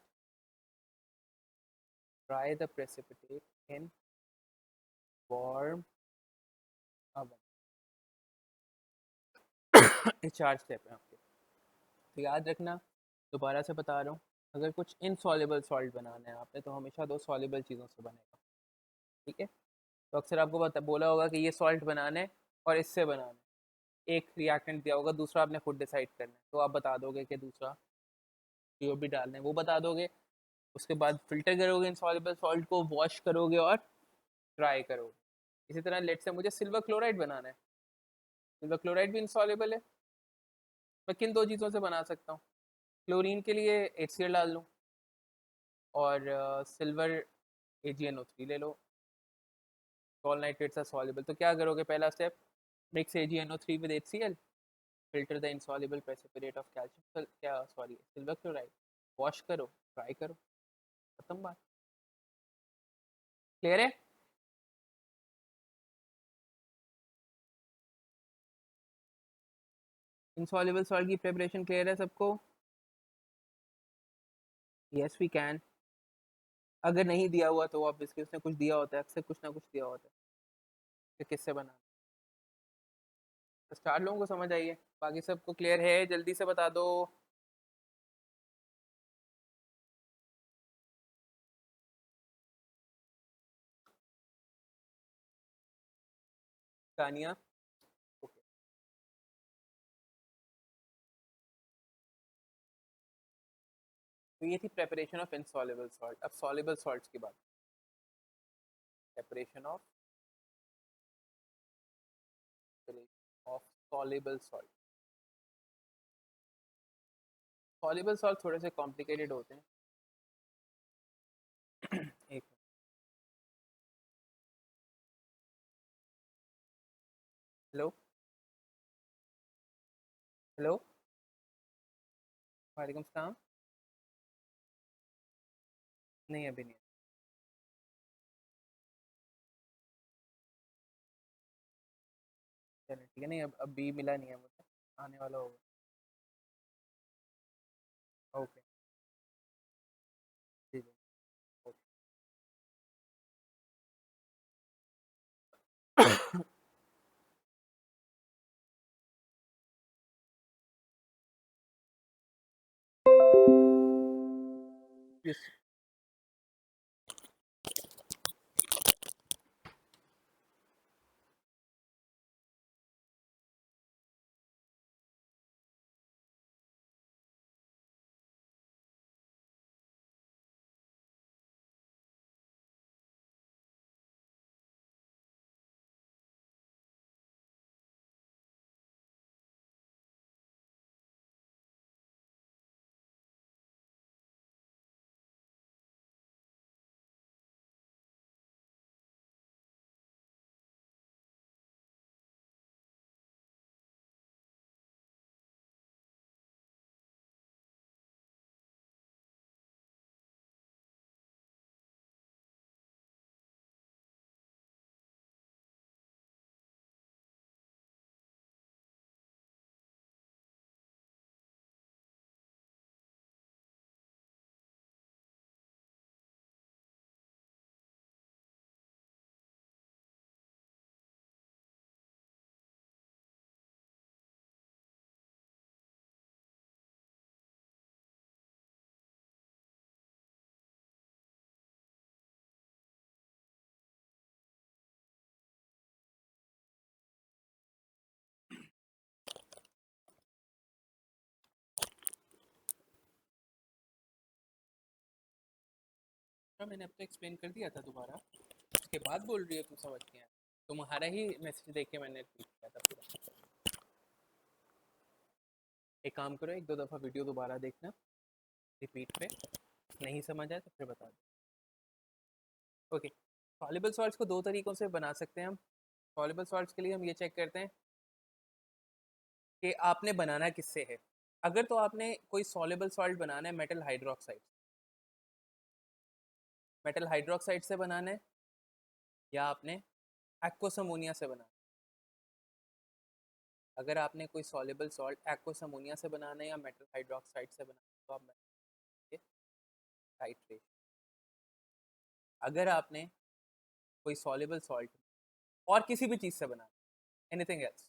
dry the precipitate in warm oven। ये चार स्टेप है आपके, तो याद रखना, दोबारा से बता रहा हूँ। अगर कुछ इनसॉल्युबल सॉल्ट बनाना है आपने तो हमेशा दो सॉल्युबल चीज़ों से बनेगा, ठीक है। तो अक्सर आपको बोला होगा कि ये सॉल्ट बनाना है और इससे बनाना है, एक रिएक्टेंट दिया होगा, दूसरा आपने खुद डिसाइड करना है, तो आप बता दोगे कि दूसरा जो भी डालना है वो बता दोगे। उसके बाद फिल्टर करोगे इनसॉल्युबल सॉल्ट को, वॉश करोगे और ट्राई करोगे। इसी तरह लेट से मुझे सिल्वर क्लोराइड बनाना है, सिल्वर क्लोराइड भी इनसॉल्युबल है, मैं किन दो चीज़ों से बना सकता हूँ? क्लोरीन के लिए HCl डाल लूँ और सिल्वर AgNO3 ले लो, सॉल नाइट्रेट्स आर सॉल्युबल। तो क्या करोगे? पहला step, Mix AgNO3 with HCl. Filter the insoluble precipitate of calcium. क्या सॉरी सिल्वर क्लोराइड. वॉश करो, फ्राई करो, खत्म बात. क्लियर है? insoluble salt की प्रिपरेशन क्लियर है सबको? Yes we can. अगर नहीं दिया हुआ तो ऑब्वियसली उसने कुछ दिया होता है, अक्सर कुछ ना कुछ दिया होता है कि किससे बना. तो स्टार लोगों को समझ आइए, बाकी सबको क्लियर है? जल्दी से बता दो. तानिया. ओके. तो ये थी प्रेपरेशन ऑफ इनसॉल्युबल सॉल्ट. अब सॉल्युबल सॉल्ट्स की बात. Preparation of soluble salt. Soluble salt थोड़े से कॉम्प्लिकेटेड होते हैं. एक हेलो. हेलो. वालेकुम सलाम. नहीं अभी नहीं. चलिए ठीक है. नहीं अब अभी मिला नहीं है मुझे, आने वाला होगा. ओके. जी जी. ओके. Yes. मैंने अब तो एक्सप्लेन कर दिया था दोबारा, उसके बाद बोल रही है तुम समझ के. तुम्हारा ही मैसेज देख के मैंने रिपीट किया था पूरा. एक काम करो, एक दो दफ़ा वीडियो दोबारा देखना रिपीट पे. नहीं समझ आए तो फिर बता दो. ओके. सॉल्युबल सॉल्ट्स को दो तरीक़ों से बना सकते हैं हम. सॉल्युबल सॉल्ट्स के लिए हम ये चेक करते हैं कि आपने बनाना किससे है. अगर तो आपने कोई सॉल्युबल सॉल्ट बनाना है मेटल हाइड्रोक्साइड, मेटल हाइड्रोक्साइड से बनाना है, या आपने एक्वस अमोनिया से बनाना है. अगर आपने कोई सॉल्युबल सॉल्ट एक्वस अमोनिया से बनाना है या मेटल हाइड्रोक्साइड से बनाना है तो आप बनाइए टाइट्रेशन. अगर आपने कोई सॉल्युबल सॉल्ट और किसी भी चीज़ से बनाना है, anything else,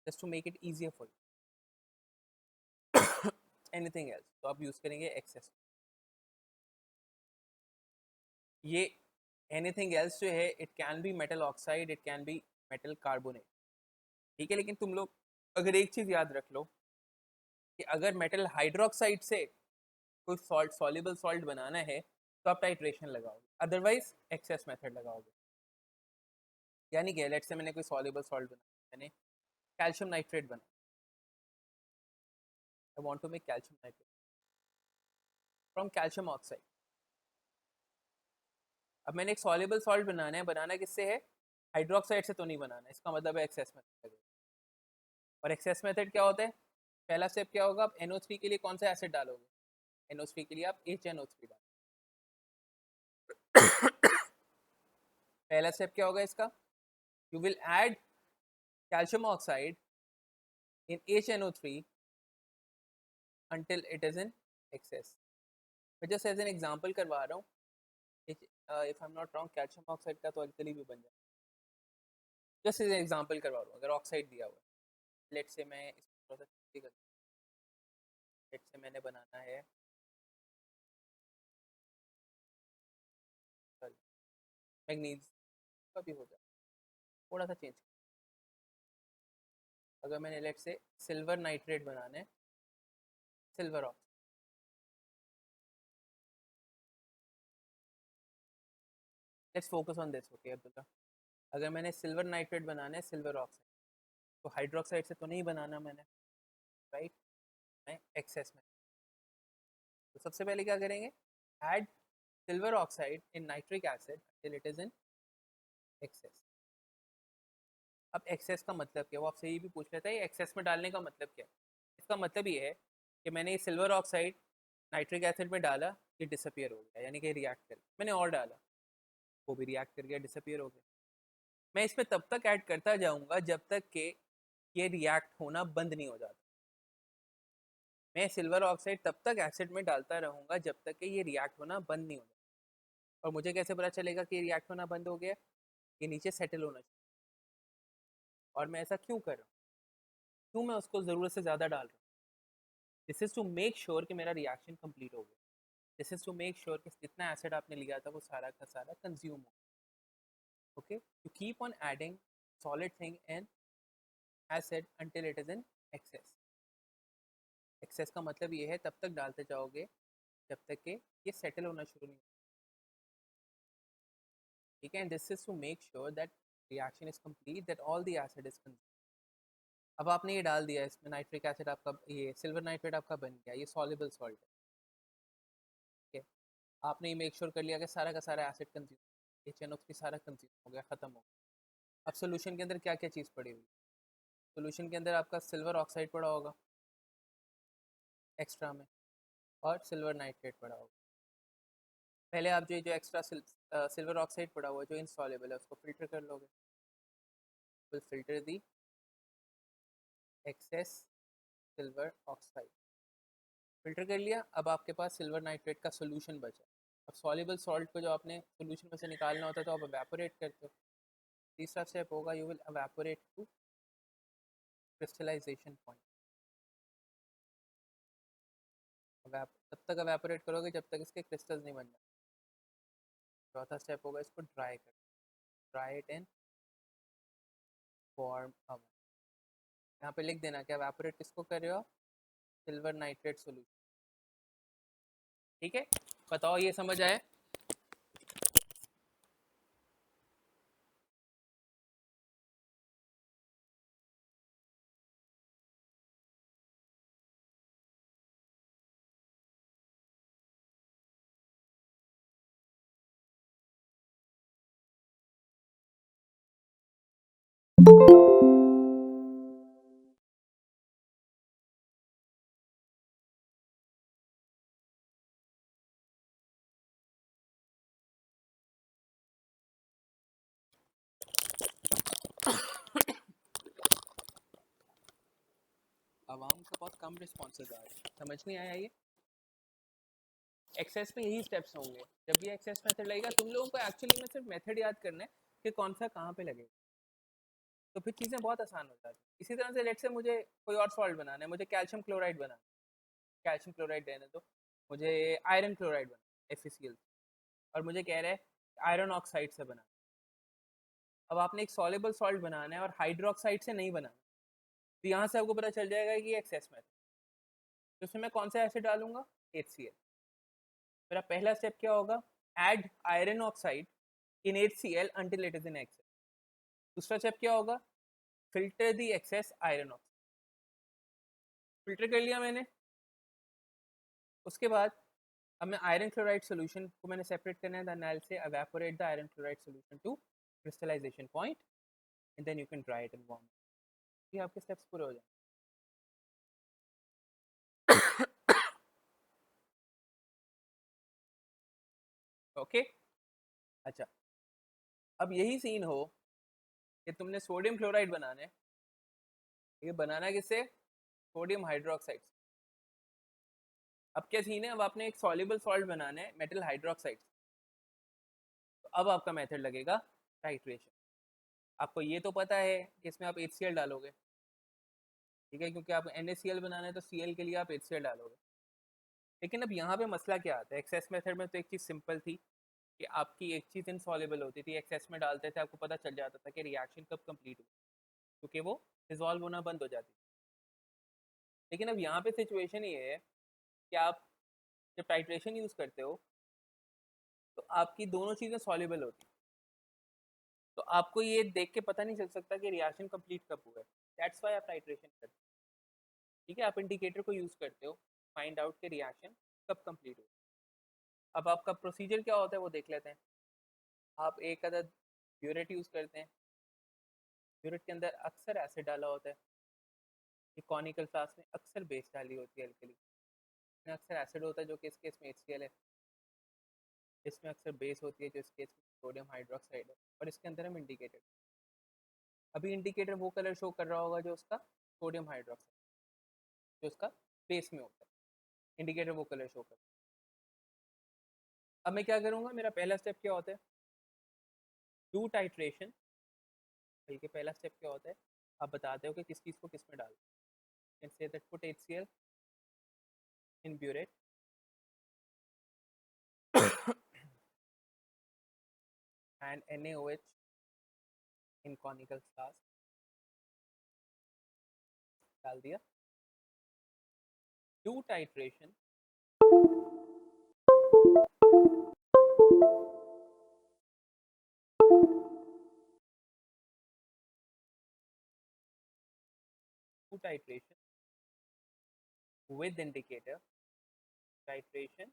just to make it easier for you, anything else, तो आप यूज़ करेंगे एक्सेस. ये एनीथिंग एल्स जो है it can be metal oxide, it can be metal carbonate. ठीक है. लेकिन तुम लोग अगर एक चीज़ याद रख लो कि अगर मेटल हाइड्रोक्साइड से कोई सॉल्ट सॉल्युबल सॉल्ट बनाना है तो आप टाइट्रेशन लगाओगे, अदरवाइज एक्सेस मेथड लगाओगे. यानी कि लेट्स से मैंने कोई सॉल्युबल सॉल्ट बनाया, मैंने कैल्शियम नाइट्रेट बनाया. I want to make calcium nitrate from calcium oxide. अब मैंने एक सॉल्युबल सॉल्ट बनाना है. बनाना किससे है? हाइड्रोक्साइड से तो नहीं बनाना, इसका मतलब है एक्सेस मेथड। और एक्सेस मेथड क्या होता है? पहला स्टेप क्या होगा, आप NO3 के लिए कौन सा एसिड डालोगे? NO3 के लिए आप HNO3 डालोगे। पहला स्टेप क्या होगा इसका, you will add calcium oxide in HNO3 until it is in excess। मैं जस्ट एज एन एग्जांपल करवा रहा हूँ, if I am not wrong calcium oxide का तो अल्कली भी बन जाए, जस्ट एज एग्जांपल करवा रहा हूँ। अगर ऑक्साइड दिया हुआ है, लेट से मैं इसको थोड़ा सा, लेट से मैंने बनाना है मैग्नीज का भी हो जाए, थोड़ा सा चेंज। अगर मैंने लेट से सिल्वर नाइट्रेट बनाना है, silver oxide, let's focus on this, okay Abdullah. अगर मैंने सिल्वर नाइट्रेट बनाना है, सिल्वर ऑक्साइड, तो हाइड्रोक्साइड से तो नहीं बनाना मैंने, राइट? मैं एक्सेस में, तो सबसे पहले क्या करेंगे, add silver oxide in nitric acid till it is in excess. अब एक्सेस का मतलब क्या, वो आपसे ये भी पूछ लेता है एक्सेस में डालने का मतलब क्या है। इसका मतलब ये है कि मैंने ये सिल्वर ऑक्साइड नाइट्रिक एसिड में डाला, ये डिसअपियर हो गया, यानी कि रिएक्ट कर, मैंने और डाला, वो भी रिएक्ट कर गया, डिसअपियर हो गया। मैं इसमें तब तक ऐड करता जाऊंगा जब तक कि ये रिएक्ट होना बंद नहीं हो जाता। मैं सिल्वर ऑक्साइड तब तक एसिड में डालता रहूंगा जब तक कि ये रिएक्ट होना बंद नहीं हो जाता। और मुझे कैसे पता चलेगा कि रिएक्ट होना बंद हो गया? ये नीचे सेटल होना चाहिए। और मैं ऐसा क्यों कर रहा हूँ, क्यों मैं उसको ज़रूरत से ज़्यादा डाल रहा हूँ? This is to make sure कि मेरा रिएक्शन कंप्लीट हो गया। This is to make sure कि जितना एसिड आपने लिया था वो सारा का सारा कंज्यूम हो। Okay, you keep on adding solid thing in acid until it is in excess. Excess का मतलब ये है तब तक डालते जाओगे जब तक कि ये सेटल होना शुरू नहीं, ठीक है? And this is to make sure that reaction is complete, that all the acid is consumed. अब आपने ये डाल दिया इसमें नाइट्रिक एसिड, आपका ये सिल्वर नाइट्रेट आपका बन गया, ये सॉल्युबल सॉल्ट है, ठीक है? आपने ये मेक श्योर कर लिया कि सारा का सारा एसिड कंज्यूम, HNO3 सारा कंज्यूम हो गया, खत्म हो गया। अब सोल्यूशन के अंदर क्या क्या चीज़ पड़ी हुई? सोल्यूशन के अंदर आपका सिल्वर ऑक्साइड पड़ा होगा एक्स्ट्रा में, और सिल्वर नाइट्रेट पड़ा होगा। पहले आप जो एक्स्ट्रा सिल्वर ऑक्साइड पड़ा हुआ जो इनसॉल्युबल है उसको फिल्टर कर लोगे, will filter the excess silver oxide, filter कर लिया। अब आपके पास सिल्वर नाइट्रेट का सोल्यूशन बचा। अब सॉल्युबल सॉल्ट को जो आपने सोल्यूशन में से निकालना होता है तो आप एवेपोरेट करते हो। तीसरा स्टेप होगा, you will evaporate to crystallisation point. तब तक एवेपोरेट करोगे जब तक इसके क्रिस्टल्स नहीं बन जाए। चौथा स्टेप होगा, इसको ड्राई कर, dry it in warm oven. यहाँ पे लिख देना कि एवेपोरेट किसको कर रहे हो, सिल्वर नाइट्रेट सोल्यूशन, ठीक है? बताओ ये समझ आए? आवाम का बहुत कम रिस्पॉन्सेज आ रहे हैं, समझ नहीं आया ये? एक्सेस में यही स्टेप्स होंगे। जब ये एक्सेस मेथड लगेगा, तुम लोगों को एक्चुअली में सिर्फ मेथड याद करना है कि कौन सा कहाँ पे लगेगा, तो फिर चीज़ें बहुत आसान हो जाती हैं। इसी तरह से लेट से मुझे कोई और सॉल्ट बनाना है, मुझे कैल्शियम क्लोराइड बनाना है, कैल्शियम क्लोराइड देने दो, मुझे आयरन क्लोराइड बनाना FeCl, और मुझे कह रहा है आयरन ऑक्साइड से बनाना। अब आपने एक सॉल्युबल सॉल्ट बनाना है और हाइड्रोक्साइड से नहीं बनाना, तो यहाँ से आपको पता चल जाएगा कि ये एक्सेस मेथड। तो उसमें मैं कौन सा एसिड डालूंगा, HCl। मेरा पहला स्टेप क्या होगा, add iron oxide in HCl until it is in excess. दूसरा स्टेप क्या होगा, filter the access iron oxide, filter कर लिया मैंने। उसके बाद अब मैं आयरन क्लोराइड सोल्यूशन को मैंने सेपरेट करना है, then I will say evaporate the iron chloride solution to crystallization point, and then you can dry it and warm it. ये आपके steps पूरे हो जाएंगे. ओके अच्छा, अब यही सीन हो कि तुमने सोडियम क्लोराइड बनाना है. ये बनाना किससे? Sodium hydroxide. अब क्या सीन है, अब आपने एक सॉल्युबल सॉल्ट बनाना है मेटल हाइड्रोक्साइड. तो अब आपका मेथड लगेगा टाइट्रेशन. आपको ये तो पता है कि इसमें आप HCl डालोगे, ठीक है, क्योंकि आपको NaCl बनाना है तो Cl के लिए आप HCl डालोगे. लेकिन अब यहाँ पे मसला क्या आता है? एक्सेस मेथड में तो एक चीज़ सिंपल थी कि आपकी एक चीज़ इनसॉल्युबल होती थी, एक्सेस में डालते थे, आपको पता चल जाता था कि रिएक्शन कब कंप्लीट हुई, क्योंकि वो डिजॉल्व होना बंद हो जाती थी. लेकिन अब यहाँ पे सिचुएशन ये है कि आप जब टाइट्रेशन यूज़ करते हो तो आपकी दोनों चीज़ें सॉल्युबल होती. तो आपको ये देख के पता नहीं चल सकता कि रिएक्शन कंप्लीट कब हुआ है. दैट्स वाई आप टाइट्रेशन करते हो. ठीक है, आप इंडिकेटर को यूज़ करते हो फाइंड आउट के रिएक्शन कब कंप्लीट हुआ. अब आपका प्रोसीजर क्या होता है वो देख लेते हैं. आप एक अदद ब्यूरेट यूज़ करते हैं. ब्यूरेट के अंदर अक्सर एसिड डाला होता है. ये कॉनिकल फ्लास्क में अक्सर बेस डाली होती है अल्कली. इसमें अक्सर एसिड होता है जो कि इस केस में HCl है. इसमें अक्सर बेस होती है जो इस केस में सोडियम हाइड्रोक्साइड है. और इसके अंदर हम इंडिकेटर, अभी इंडिकेटर वो कलर शो कर रहा होगा जो उसका सोडियम हाइड्रोक्साइड जो उसका बेस में होता है. इंडिकेटर वो कलर शो कर. अब मैं क्या करूँगा, मेरा पहला स्टेप क्या होता है? Do titration. बल्कि पहला स्टेप क्या होता है, आप बताते हो कि किस चीज़ को किस में डाल. Can say that put HCl in burette and NaOH in conical flask. डाल दिया. Do titration. Do titration with indicator. Titration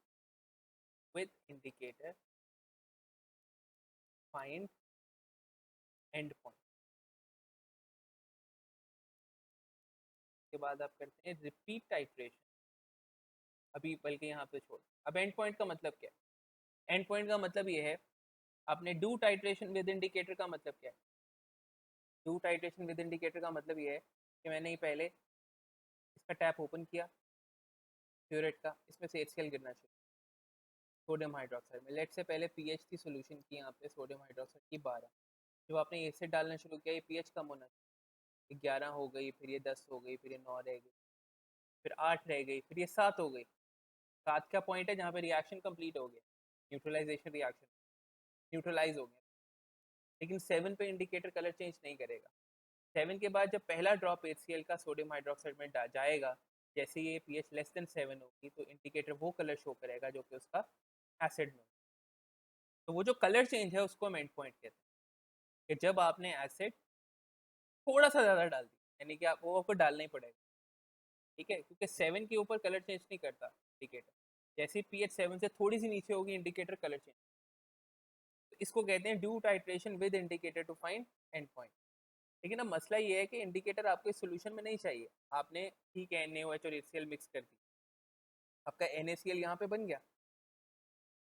with indicator. Find end point. के बाद आप करते हैं रिपीट टाइट्रेशन. अभी बल्कि यहाँ पे छोड़. अब एंड पॉइंट का मतलब क्या है? एंड पॉइंट का मतलब ये है, आपने डू टाइट्रेशन विद इंडिकेटर का मतलब क्या है? डू टाइट्रेशन विद इंडिकेटर का मतलब ये है कि मैंने पहले इसका टैप ओपन किया प्यूरेट का, इसमें से HCl गिरना चाहिए सोडियम हाइड्रोक्साइड में. लेट से पहले पीएच की सोल्यूशन की यहाँ पे सोडियम हाइड्रोक्साइड की 12. जब आपने एसिड डालना शुरू किया ये पीएच कम होना चाहिए. 11 हो गई, फिर ये 10 हो गई, फिर ये 9 रह गई, फिर 8 रह गई, फिर ये 7 हो गई. 7 का पॉइंट है जहाँ पे रिएक्शन कंप्लीट हो गया, न्यूट्रलाइजेशन रिएक्शन न्यूट्रलाइज हो गया. लेकिन 7 पे इंडिकेटर कलर चेंज नहीं करेगा. 7 के बाद जब पहला ड्रॉप HCl का सोडियम हाइड्रोक्साइड में जाएगा, जैसे ये pH लेस देन 7 होगी तो इंडिकेटर वो कलर शो करेगा जो कि उसका एसिड में. तो वो जो कलर चेंज है उसको हम एंड पॉइंट कहते हैं. कि जब आपने एसिड थोड़ा सा ज़्यादा डाल दिया, यानी कि आप वो आपको डालना ही पड़ेगा. ठीक है, क्योंकि 7 के ऊपर कलर चेंज नहीं करता इंडिकेटर. जैसे pH 7 से थोड़ी सी नीचे होगी इंडिकेटर कलर चेंज. तो इसको कहते हैं do titration with indicator to find end point. लेकिन अब मसला ये है कि इंडिकेटर आपको इस सोल्यूशन में नहीं चाहिए. आपने ठीक है NaOH और HCl मिक्स कर दी, आपका NaCl यहाँ पे बन गया,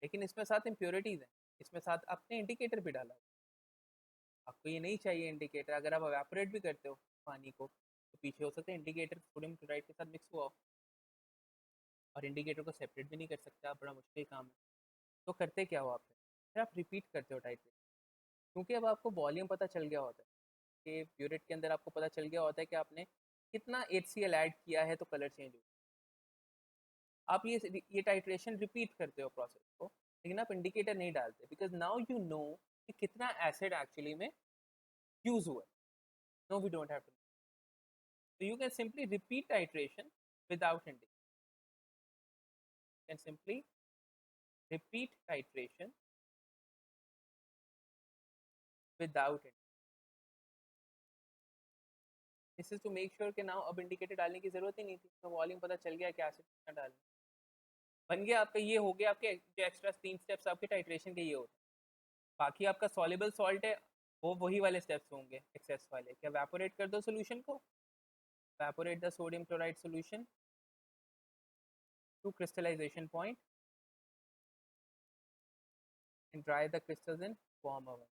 लेकिन इसमें साथ इम्प्योरिटीज़ हैं. इसमें साथ आपने इंडिकेटर भी डाला. आपको ये नहीं चाहिए इंडिकेटर. अगर आप एवेपोरेट भी करते हो पानी को तो पीछे हो सकता है इंडिकेटर सोडियम क्लोराइड के साथ मिक्स हुआ हो, और इंडिकेटर को सेपरेट भी नहीं कर सकते आप, बड़ा मुश्किल काम है. तो करते क्या हो आप? फिर आप रिपीट करते हो टाइट्रेट, क्योंकि अब आपको वॉल्यूम पता चल गया होता है कि ब्यूरेट के अंदर आपको पता चल गया होता है कि आपने कितना HCl ऐड किया है तो कलर चेंज हो. आप ये टाइट्रेशन रिपीट करते हो प्रोसेस को, लेकिन आप इंडिकेटर नहीं डालते, बिकॉज नाउ यू नो कि कितना एसिड एक्चुअली में यूज हुआ है. No we don't have to. So you can simply repeat titration without indicator. You can simply repeat titration without indicator. This is to make sure कि now अब इंडिकेटर डालने की जरूरत ही नहीं थी. तो वॉल्यूम पता चल गया क्या एसिड कितना डालना. बन गया आपका. ये हो गया आपके जो एक्स्ट्रा 3 स्टेप्स आपके टाइट्रेशन के ये होते हैं. बाकी आपका सॉल्युबल सॉल्ट है वो वही वाले स्टेप्स होंगे एक्सेस वाले, क्या वेपोरेट कर दो सोल्यूशन को, evaporate the sodium chloride solution to crystallization point and dry the crystals in warm oven.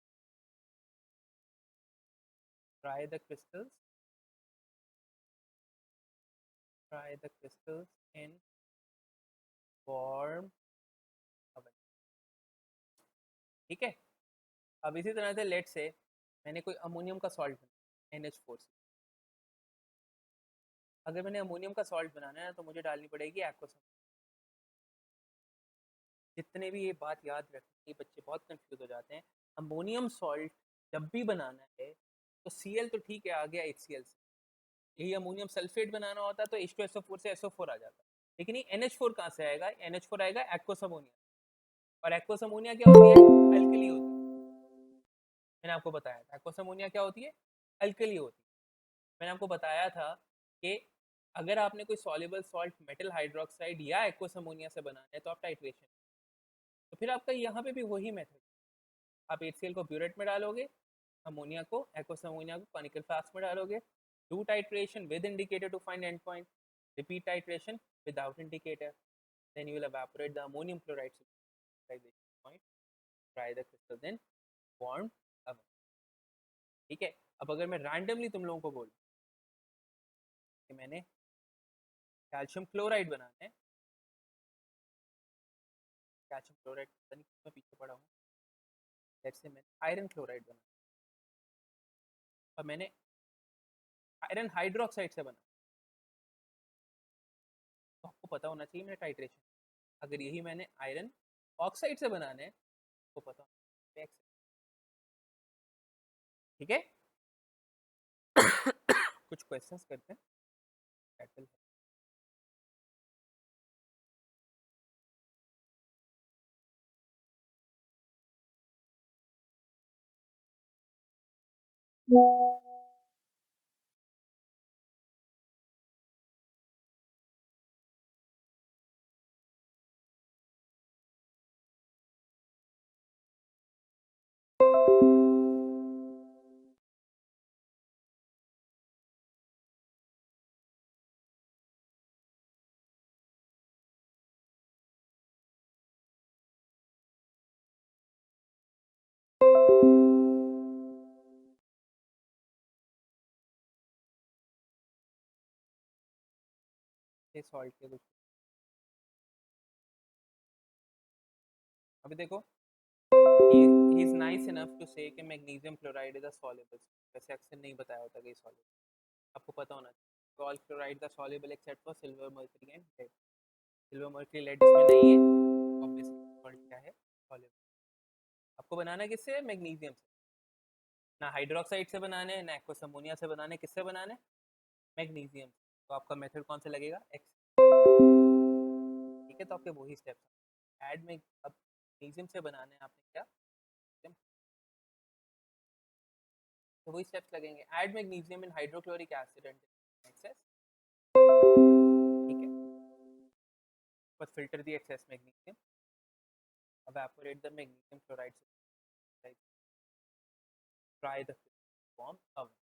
Dry the crystals. Dry the crystals in warm oven. ठीक है. अब इसी तरह से लेट से मैंने कोई अमोनियम का सॉल्ट बनाया NH4 से. अगर मैंने अमोनियम का सॉल्ट बनाना है तो मुझे डालनी पड़ेगी एक्वा. जितने भी ये बात याद रखने के बच्चे बहुत कंफ्यूज हो जाते हैं. अमोनियम सॉल्ट जब भी बनाना है तो Cl तो ठीक है आ गया HCl से, यही अमोनियम सल्फेट बनाना होता तो H2SO4 से SO4 आ जाता, लेकिन ये NH4 कहाँ से आएगा, NH4 आएगा एक्वस अमोनिया. और एक्वस अमोनिया क्या होती है, अल्कली होती है. मैंने आपको बताया था एक्वस अमोनिया क्या होती है, अल्कली होती है. मैंने आपको बताया था कि अगर आपने कोई सॉल्युबल सॉल्ट मेटल हाइड्रोक्साइड या एक्वस अमोनिया से बनाना है तो आप टाइट्रेशन, तो फिर आपका यहाँ पे भी वही मेथड, आप HCl को ब्यूरेट में डालोगे, अमोनिया को एक्वस अमोनिया को कॉनिकल फ्लास्क में डालोगे, do titration with indicator to find endpoint, repeat titration without indicator, then you will evaporate the ammonium chloride crystallization point, dry the crystal then warm oven. ठीक है. अब अगर मैं रैंडमली तुम लोगों को बोलूं कि मैंने कैल्शियम क्लोराइड बनाना है, कैल्शियम क्लोराइड पता नहीं मैं पीछे पड़ा हूँ, जैसे मैंने आयरन क्लोराइड बनाना और मैंने आयरन हाइड्रोक्साइड से बना, तो आपको पता होना चाहिए मेरा टाइट्रेशन. अगर यही मैंने आयरन ऑक्साइड से बनाना है तो पता होना. ठीक है. कुछ क्वेश्चंस करते हैं. सॉल्ट के कुछ, अभी देखो, he is nice enough to say कि magnesium chloride is a soluble, वैसे अक्सर नहीं बताया होता कि सॉल्युबल, आपको पता होना चाहिए. All chloride the soluble except for silver mercury and lead. Silver mercury lead इसमें नहीं है, ऑब्वियसली सॉल्ट क्या है, सॉल्युबल. आपको बनाना किससे, मैग्नीशियम से. ना हाइड्रोक्साइड से बनाने, ना एक्वस अमोनिया से बनाने, किससे बनाने, मैग्नीशियम. तो आपका मेथड कौन सा लगेगा, एक्स. ठीक है. तो आपके वही स्टेप्स ऐड में, अब मैग्नीशियम से बनाने आपने क्या, तो वही स्टेप्स लगेंगे. Add magnesium in hydrochloric acid and excess. ठीक है. बस filter the excess magnesium, evaporate the magnesium chloride, try the form oven.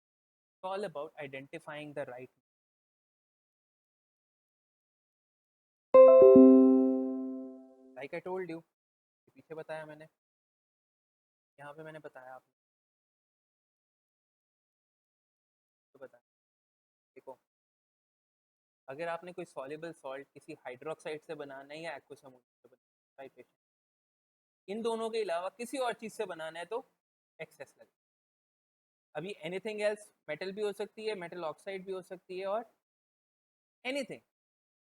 It's all about identifying the right. Like I told you, पीछे बताया मैंने, यहाँ पे मैंने बताया आपने तो बताया. देखो, अगर आपने कोई सॉल्युबल सॉल्ट किसी हाइड्रोक्साइड से बनाना है या एक्वस अमोनिया से बनाना है, इन दोनों के अलावा किसी और चीज से बनाना है तो एक्सेस लगे. अभी एनीथिंग एल्स, मेटल भी हो सकती है, मेटल ऑक्साइड भी हो सकती है, और एनीथिंग,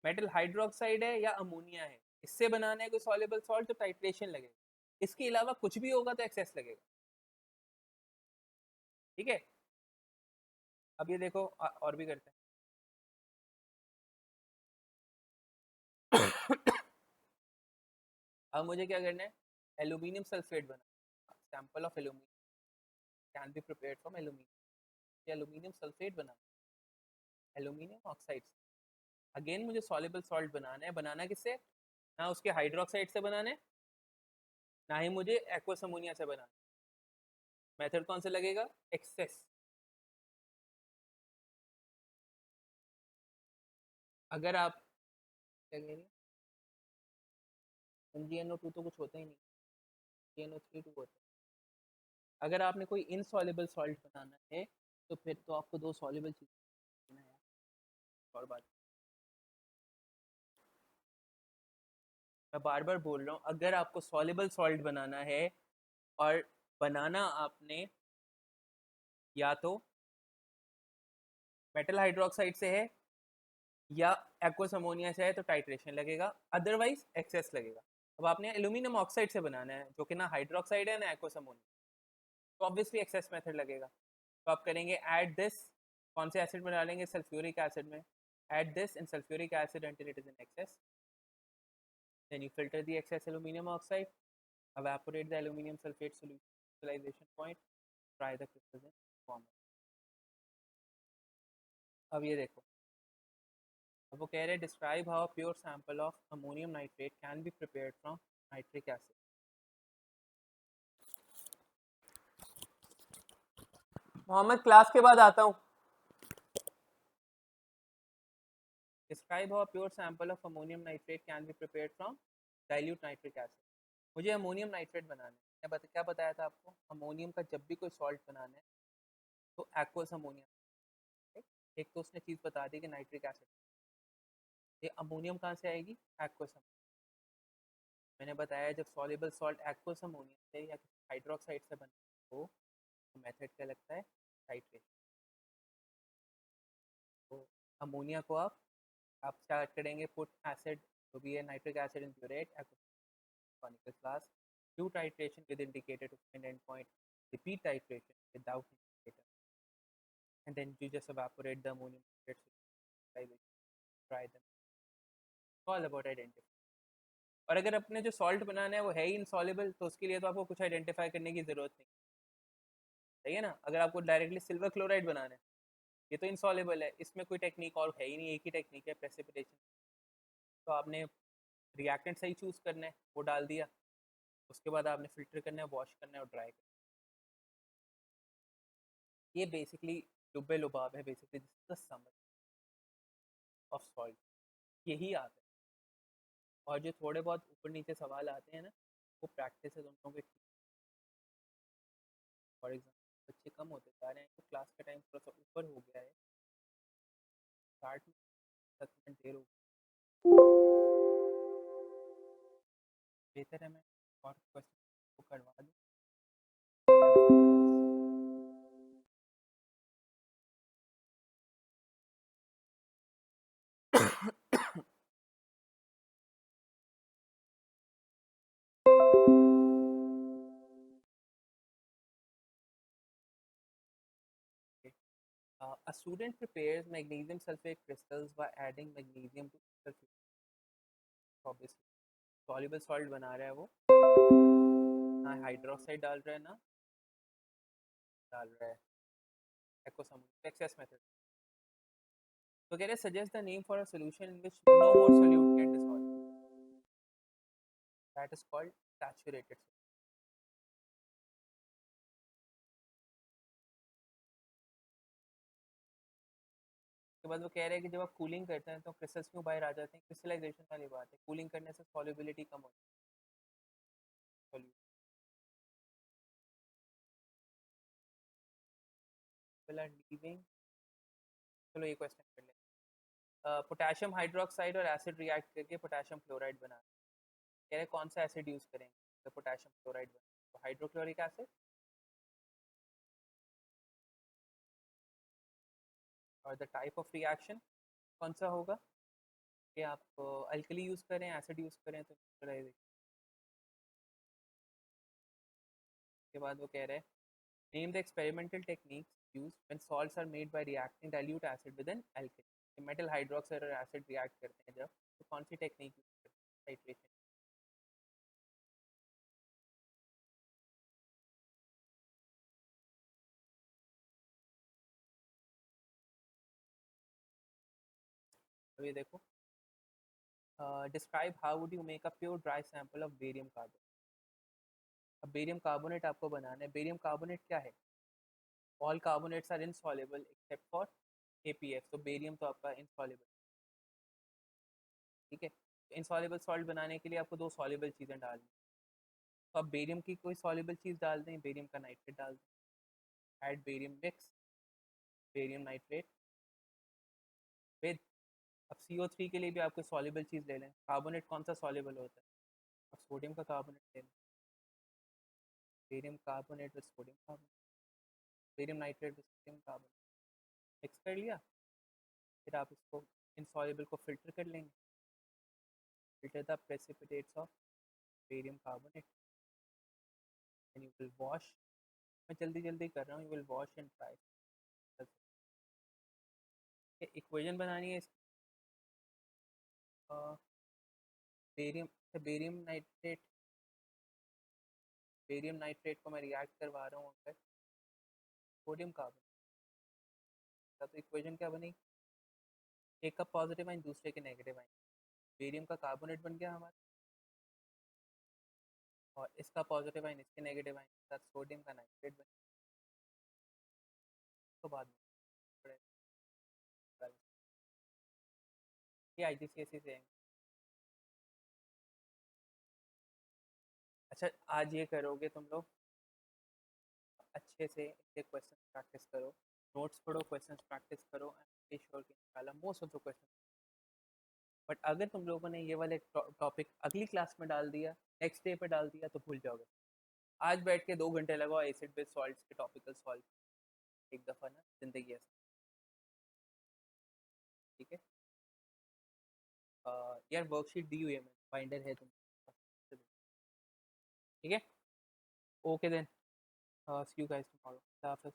मेटल हाइड्रोक्साइड है या अमोनिया है, इससे बनाना है कोई सॉल्युबल सॉल्ट तो टाइट्रेशन लगेगा. इसके अलावा कुछ भी होगा तो एक्सेस लगेगा. ठीक है. अब ये देखो और भी करते हैं. अब मुझे क्या करना है, एल्यूमिनियम सल्फेट बना, sample of aluminium can be prepared from aluminium. Aluminium sulphate बना, एल्यूमिनियम ऑक्साइड. अगेन मुझे सॉल्युबल सॉल्ट बनाना है, बनाना किससे, ना उसके हाइड्रोक्साइड से बनाना है, ना ही मुझे एक्वस अमोनिया से बनाना है. मेथड कौन सा लगेगा? एक्सेस। अगर आप क्या कह रही हैं? MgNO2 तो कुछ होता ही नहीं, GnO3 होता है। अगर आपने कोई इनसॉल्युबल सॉल्ट बनाना है तो फिर तो आपको दो सॉल्युबल चीज़ बनाना है और बात। मैं बार बार बोल रहा हूँ, अगर आपको सॉल्युबल सॉल्ट बनाना है और बनाना आपने या तो मेटल हाइड्रोक्साइड से है या एक्वस अमोनिया से है तो टाइट्रेशन लगेगा, अदरवाइज एक्सेस लगेगा। अब आपने एल्यूमिनियम ऑक्साइड से बनाना है जो कि ना हाइड्रोक्साइड है ना एक्वस अमोनिया, तो ऑब्वियसली एक्सेस मेथड लगेगा। तो आप करेंगे ऐड दिस, कौन से एसिड में डालेंगे? सल्फ्यूरिक एसिड में। Add this in sulphuric acid until it is in excess, then you filter the excess aluminum oxide, evaporate the aluminum sulfate solution crystallization point, try the crystals in form। अब ये देखो, अब वो कह रहे हैं describe how pure sample of ammonium nitrate can be prepared from nitric acid. Mohammad class के बाद आता हूँ। Describe how pure sample of ammonium nitrate can be prepared from dilute nitric acid. मुझे अमोनियम नाइट्रेट बनाना है। क्या बताया था आपको? अमोनियम का जब भी कोई सॉल्ट बनाना है तो एक्वस अमोनियम। एक तो उसने चीज़ बता दी कि नाइट्रिक एसिड, ये अमोनियम कहाँ से आएगी? Aqueous ammonium. मैंने बताया जब सॉल्युबल सॉल्ट एक्वस अमोनियम से या हाइड्रोक्साइड से बना हो तो मेथड क्या लगता है? टाइट्रेशन। तो अमोनिया को आप क्या करेंगे? पुट एसिड जो भी है nitric acid in burette conical class, do titration with indicator to find endpoint, repeat titration without indicator, and then you just evaporate the ammonium nitrate, try them, all about identify। और अगर अपने जो सॉल्ट बनाना है वो है ही इनसॉल्युबल तो उसके लिए तो आपको कुछ आइडेंटिफाई करने की जरूरत नहीं, सही है ना? अगर आपको डायरेक्टली सिल्वर क्लोराइड बनाना है, ये तो इनसॉल्युबल है, इसमें कोई टेक्निक और है ही नहीं, एक ही टेक्निक है प्रेसिपिटेशन। तो आपने रिएक्टेंट सही चूज करना है, वो डाल दिया, उसके बाद आपने फिल्टर करना है, वॉश करना है और ड्राई करना है। ये बेसिकली लुब्बे लुबाब है, बेसिकली द समझ ऑफ सॉल्ट, यही आता है। और जो थोड़े बहुत ऊपर नीचे सवाल आते हैं ना, वो प्रैक्टिस है दोनों के। फॉर एग्जाम्पल बच्चे कम होते जा रहे हैं तो क्लास का टाइम थोड़ा सा ऊपर हो गया है, 60 मिनट देर हो गई। बेहतर है मैं और क्वेश्चन को करवा दूँ। A student prepares magnesium sulfate crystals by adding magnesium to sulfate। Obviously soluble salt बना रहा है वो, ना हाइड्रोक्साइड डाल रहा है ना डाल रहा है एक्वस अमोनिया, एक्सेस मेथड। तो कह रहे हैं suggest the name for a solution in which no more solute can dissolve, that is called saturated. उसके बाद वो कह रहे हैं कि जब आप कूलिंग करते हैं तो क्रिस्टल्स क्यों बाहर आ जाते हैं? क्रिस्टलाइजेशन वाली बात है, कूलिंग करने से सॉल्युबिलिटी कम होती है। लीविंग, चलो ये क्वेश्चन कर लें। पोटेशियम हाइड्रोक्साइड और एसिड रिएक्ट करके पोटेशियम क्लोराइड बना, कह रहे कौन सा एसिड यूज करेंगे तो पोटेशियम क्लोराइड बने? तो हाइड्रोक्लोरिक एसिड। और द टाइप ऑफ रिएक्शन कौन सा होगा कि आप अल्कली यूज करें एसिड यूज करें तो न्यूट्रलाइजेशन। के बाद वो कह रहे हैं name the experimental techniques used when salts are made by reacting dilute acid with an alkali. Metal hydroxide और एसिड रिएक्ट करते हैं जब, तो कौन सी टेक्निक यूज करते हैं टाइट्रेशन? तो ये देखो, describe how would you make a pure dry sample of barium carbon। अब बेरियम कार्बोनेट आपको बनाना है। बेरियम कार्बोनेट क्या है? All carbonates are insoluble except for KPF, तो बेरियम तो आपका इनसॉल्युबल। ठीक है, इनसॉल्युबल सॉल्ट बनाने के लिए आपको दो सॉल्युबल चीज़ें डालनी। तो अब बेरियम की कोई सॉल्युबल चीज़ डाल दें, बेरियम का नाइट्रेट डाल दें, add barium mix, barium nitrate with, अब CO3 के लिए भी आपको सॉल्युबल चीज़ ले लें। कार्बोनेट कौन सा सॉल्युबल होता है? अब सोडियम का कार्बोनेट ले लें, barium carbonate with sodium carbonate, barium nitrate with sodium carbonate, mix कर लिया। फिर आप इसको इनसॉल्युबल को फिल्टर कर लेंगे, filter the precipitates of barium carbonate and you will wash, मैं जल्दी जल्दी कर रहा हूँ, you will wash and try। Equation बनानी है बेरियम नाइट्रेट, बेरियम नाइट्रेट को मैं रिएक्ट करवा रहा हूँ अगर सोडियम कार्बोनेट का, तो इक्वेशन क्या बनी? एक का पॉजिटिव आइन दूसरे के नेगेटिव आइन, बेरियम का कार्बोनेट बन गया हमारा, और इसका पॉजिटिव आइन इसके नेगेटिव आइन के साथ सोडियम का नाइट्रेट बन गया। तो बाद में ये IGCSE से। अच्छा, आज ये करोगे तुम लोग, अच्छे से इसके क्वेश्चन प्रैक्टिस करो, नोट्स पढ़ो, क्वेश्चन प्रैक्टिस करो, एंड श्योर कि इंशाल्लाह most of the question. But अगर तुम लोगों ने ये वाले टॉपिक अगली क्लास में डाल दिया, नेक्स्ट डे पे डाल दिया, तो भूल जाओगे। आज बैठ के 2 घंटे लगाओ एसिड बेस सॉल्ट्स के टॉपिकल सॉल्व, एक दफ़ा ना जिंदगी ऐसा। ठीक है, यार वर्कशीट दी हुई है, मैं बाइंडर है तुम, ठीक है, okay then, see you guys tomorrow, हाफिज़।